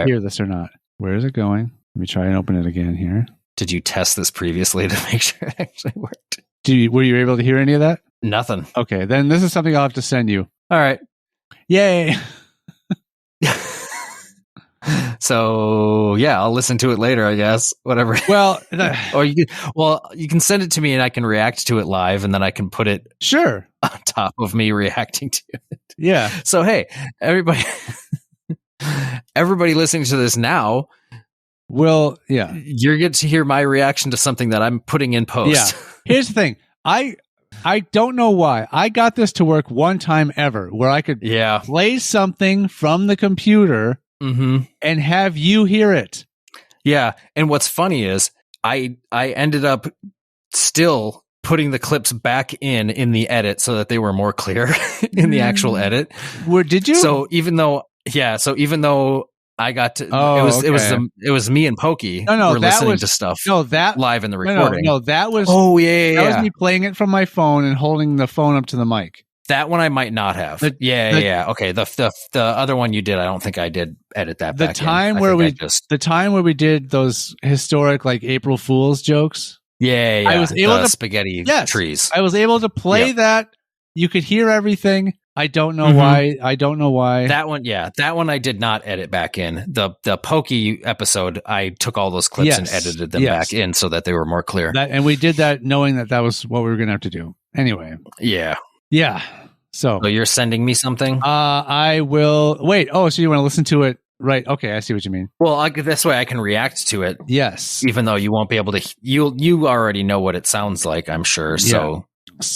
hear this or not. Where is it going? Let me try and open it again here. Did you test this previously to make sure it actually worked? Were you able to hear any of that? Nothing. Okay, then this is something I'll have to send you. All right. Yay. So yeah, I'll listen to it later, I guess. Whatever. Well, or you can send it to me and I can react to it live, and then I can put it sure on top of me reacting to it. Yeah. So hey, everybody listening to this now. Well, yeah, you're getting to hear my reaction to something that I'm putting in post. Yeah. Here's the thing. I don't know why. I got this to work one time ever where I could play something from the computer and have you hear it. Yeah. And what's funny is I ended up still putting the clips back in the edit so that they were more clear in the actual edit. Did you? So even though I got to. It was me and Pokey. No, were listening to stuff. Live in the recording. No, that was. Oh yeah, that was me playing it from my phone and holding the phone up to the mic. That one I might not have. Okay, the other one you did. I don't think I did edit that. The time where we did those historic like April Fool's jokes. Yeah. I was able to spaghetti trees. I was able to play that. You could hear everything. I don't know why. That one I did not edit back in. The Pokey episode, I took all those clips and edited them back in so that they were more clear. And we did that knowing that was what we were going to have to do. Anyway. Yeah. Yeah. So you're sending me something? I will. Wait. Oh, so you want to listen to it? Right. Okay. I see what you mean. Well, this way I can react to it. Yes. Even though you won't be able to. You already know what it sounds like, I'm sure. So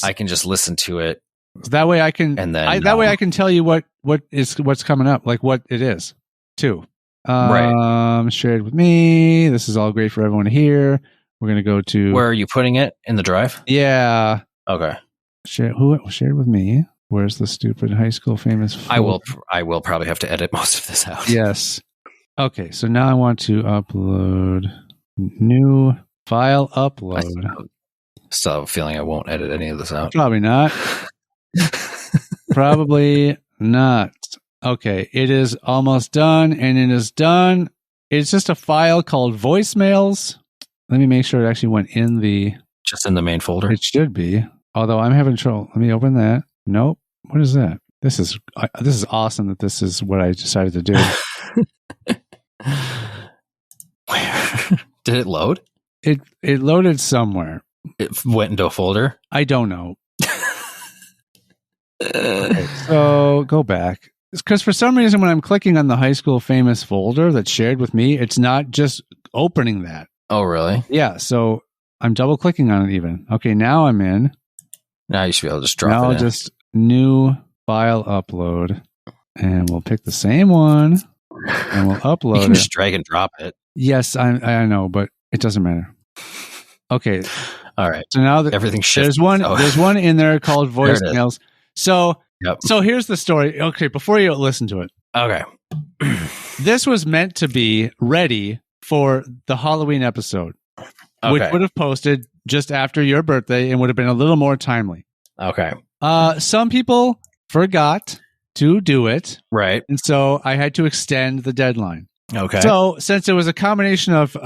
I can just listen to it. So that way I can, and then that way I can tell you what's coming up, like what it is, too. Right. Shared with me. This is all great for everyone to hear. We're gonna go to. Where are you putting it in the drive? Yeah. Okay. Shared with me? Where's the stupid high school famous? Folder? I will probably have to edit most of this out. Yes. Okay. So now I want to upload new file upload. I still have a feeling I won't edit any of this out. Probably not. Probably not. Okay, it is almost done, and it is done. It's just a file called voicemails. Let me make sure it actually went in just in the main folder. It should be. Although I'm having trouble. Let me open that. Nope. What is that? This is awesome that this is what I decided to do. Where did it load? It loaded somewhere. It went into a folder. I don't know. Okay, so go back. Because for some reason, when I'm clicking on the high school famous folder that's shared with me, it's not just opening that. Oh, really? Yeah. So I'm double clicking on it even. Okay, now I'm in. Now you should be able to just drop it in. Now just new file upload. And we'll pick the same one. And we'll upload it. You can just drag and drop it. Yes, I know, but it doesn't matter. Okay. All right. So now everything shifts. There's one in there called voicemails. So here's the story. Okay, before you listen to it. Okay. This was meant to be ready for the Halloween episode, which would have posted just after your birthday and would have been a little more timely. Okay. Some people forgot to do it. Right. And so I had to extend the deadline. Okay. So since it was a combination of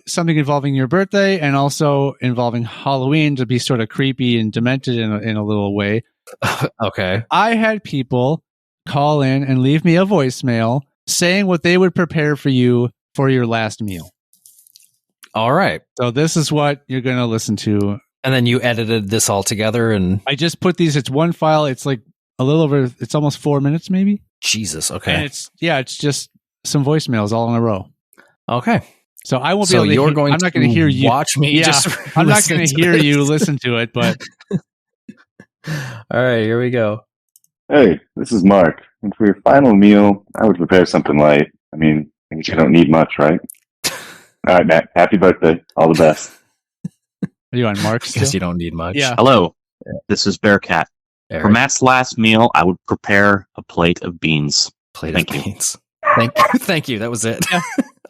something involving your birthday and also involving Halloween to be sort of creepy and demented in a little way. Okay. I had people call in and leave me a voicemail saying what they would prepare for you for your last meal. All right. So this is what you're going to listen to. And then you edited this all together, and I just put these. It's one file. It's like a little over. It's almost 4 minutes, maybe. Jesus. Okay. And it's just some voicemails all in a row. Okay. So I won't so be able to. You're going I'm not going to hear you watch me. Yeah, just I'm not going to hear you listen to it, but. All right, here we go. Hey, this is Mark. And for your final meal, I would prepare something light. I mean, I guess you don't need much, right? All right, Matt. Happy birthday. All the best. Are you on Mark's? Guess you don't need much. Yeah. Hello. This is Bearcat. Eric. For Matt's last meal, I would prepare a plate of beans. Thank you. Thank you. That was it. Yeah.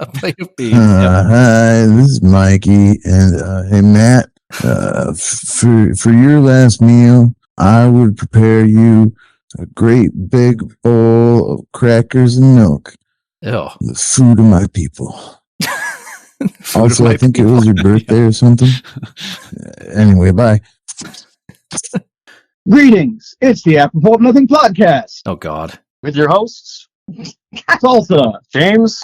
A plate of beans. Hi, this is Mikey, and hey Matt. For your last meal, I would prepare you a great big bowl of crackers and milk. Ew. The food of my people. Also, I think it was your birthday or something. Anyway, bye. Greetings. It's the Apropos of Nothing podcast Oh God. with your hosts, Tulsa, James,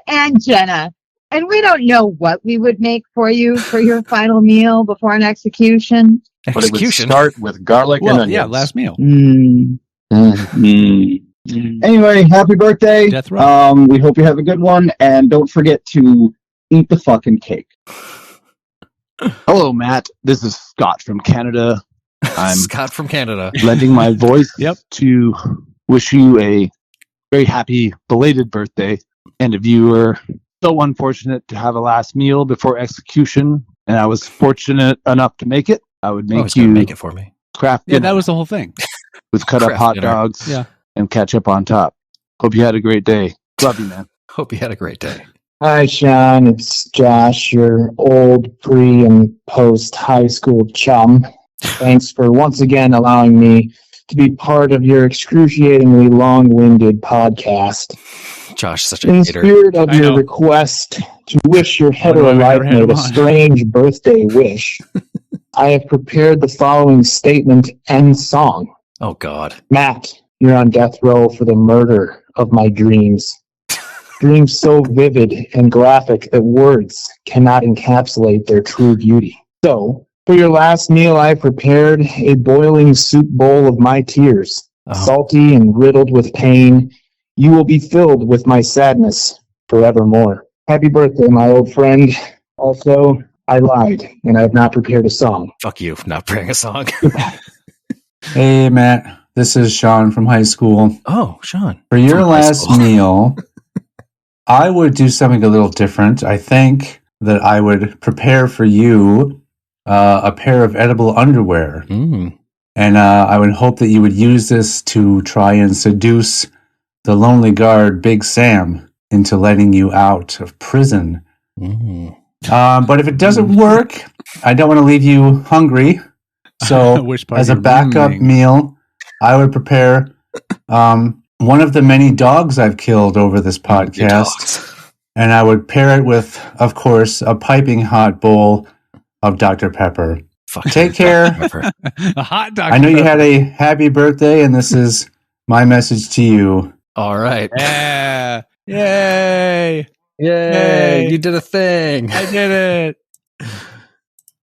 and Jenna. And we don't know what we would make for you for your final meal before an execution. but it would Execution. start with garlic and Well, onions. yeah, last meal. Anyway, happy birthday. Death row. We hope you have a good one, and don't forget to eat the fucking cake. Hello, Matt. This is Scott from Canada. I'm Scott from Canada. lending my voice Yep. to wish you a very happy belated birthday. And if you were so unfortunate to have a last meal before execution, and I was fortunate enough to make it, I would make you you make it for me. craft Yeah, dinner that was the whole thing. with cut up craft hot dinner. dogs Yeah. and ketchup on top. Hope you had a great day. Love you, man. Hope you had a great day. Hi, Sean. It's Josh, your old pre and post high school chum. Thanks for once again allowing me to be part of your excruciatingly long-winded podcast. Josh, such a In hater. spirit of I your know. request to wish your Why do I hetero never life had him mate a on? strange birthday wish, I have prepared the following statement and song. Oh God. Matt, you're on death row for the murder of my dreams. Dreams so vivid and graphic that words cannot encapsulate their true beauty. So, for your last meal, I prepared a boiling soup bowl of my tears. Oh. Salty and riddled with pain, you will be filled with my sadness forevermore. Happy birthday, my old friend. Also, I lied, and I have not prepared a song. Fuck you for not bringing a song. Hey, Matt. This is Sean from high school. Oh, Sean. For your From high last school. meal, I would do something a little different. I think that I would prepare for you a pair of edible underwear. Mm. And I would hope that you would use this to try and seduce the lonely guard, Big Sam, into letting you out of prison. Mm. But if it doesn't work, I don't want to leave you hungry. So as a backup meal, I would prepare one of the many dogs I've killed over this podcast. And I would pair it with, of course, a piping hot bowl of Dr. Pepper. Take care. A hot Dr. I know you Pepper. had a happy birthday, and this is my message to you. All right. Yeah. Yay. Yay. You did a thing. I did it.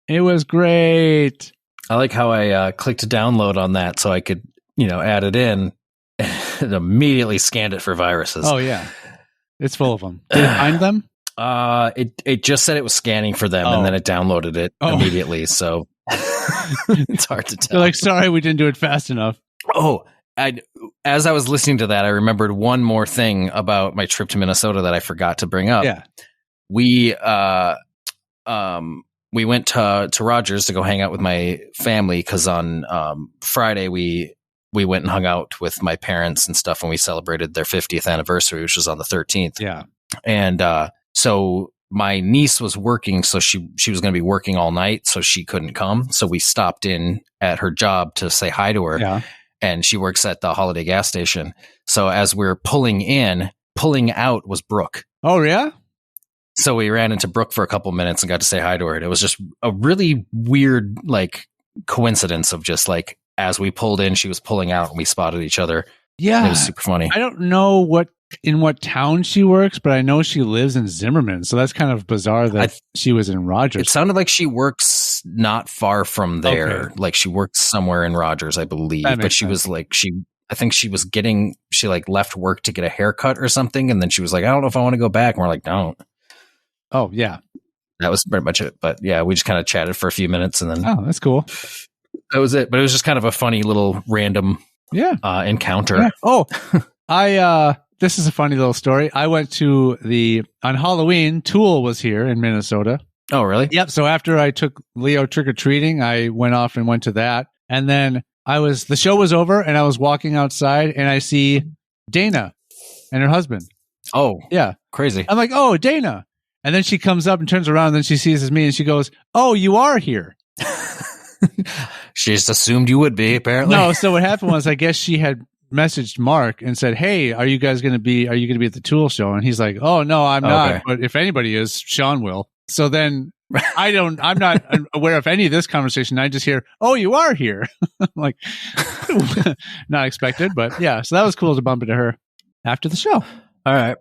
It was great. I like how I clicked download on that so I could, add it in and immediately scanned it for viruses. Oh, yeah. It's full of them. Did it find them? It just said it was scanning for them, and then it downloaded it immediately. So it's hard to tell. They're like, sorry, we didn't do it fast enough. Oh, as I was listening to that, I remembered one more thing about my trip to Minnesota that I forgot to bring up. Yeah. We went to Rogers to go hang out with my family because on Friday we went and hung out with my parents and stuff, and we celebrated their 50th anniversary, which was on the 13th. Yeah. And so my niece was working, so she was going to be working all night, so she couldn't come. So we stopped in at her job to say hi to her. Yeah. and she works at the Holiday gas station. So as we're pulling out was Brooke. Oh, yeah? So we ran into Brooke for a couple minutes and got to say hi to her. And it was just a really weird, like, coincidence of just like, as we pulled in, she was pulling out and we spotted each other. Yeah. It was super funny. I don't know in what town she works, but I know she lives in Zimmerman. So that's kind of bizarre that she was in Rogers. It sounded like she works not far from there. Okay. Like she works somewhere in Rogers, I believe. But she was like, I think she like left work to get a haircut or something. And then she was like, I don't know if I want to go back. And we're like, don't. Oh, yeah. That was pretty much it. But yeah, we just kind of chatted for a few minutes and then. Oh, that's cool. That was it. But it was just kind of a funny little random encounter. Yeah. Oh, this is a funny little story. I went to on Halloween, Tool was here in Minnesota. Oh, really? Yep. So after I took Leo trick-or-treating, I went off and went to that. And then the show was over and I was walking outside and I see Dana and her husband. Oh, yeah. Crazy. I'm like, oh, Dana. And then she comes up and turns around and then she sees it's me and she goes, oh, you are here. She just assumed you would be, apparently. No. So what happened was, I guess she had messaged Mark and said, hey, are you going to be at the Tool show? And he's like, oh, no, I'm not. But if anybody is, Sean will. So then I'm not aware of any of this conversation. I just hear, oh, you are here. I'm like, not expected, but yeah. So that was cool to bump into her after the show. All right.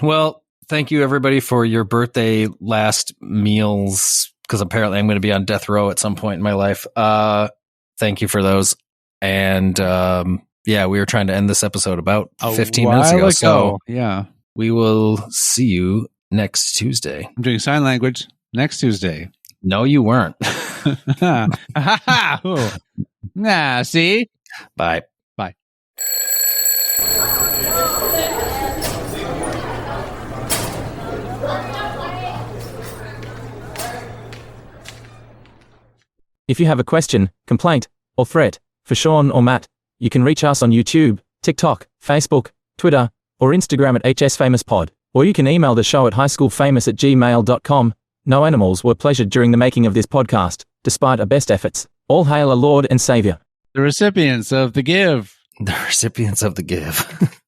Well, thank you everybody for your birthday last meals, because apparently I'm going to be on death row at some point in my life. Thank you for those. And yeah, we were trying to end this episode about 15 minutes ago. So yeah, we will see you next Tuesday. I'm doing sign language next Tuesday. No, you weren't. Nah, see? Bye. Bye. If you have a question, complaint, or threat for Sean or Matt, you can reach us on YouTube, TikTok, Facebook, Twitter, or Instagram at hsfamouspod, or you can email the show at highschoolfamous@gmail.com. No animals were pleasured during the making of this podcast, despite our best efforts. All hail our Lord and Savior. The recipients of the give. The recipients of the give.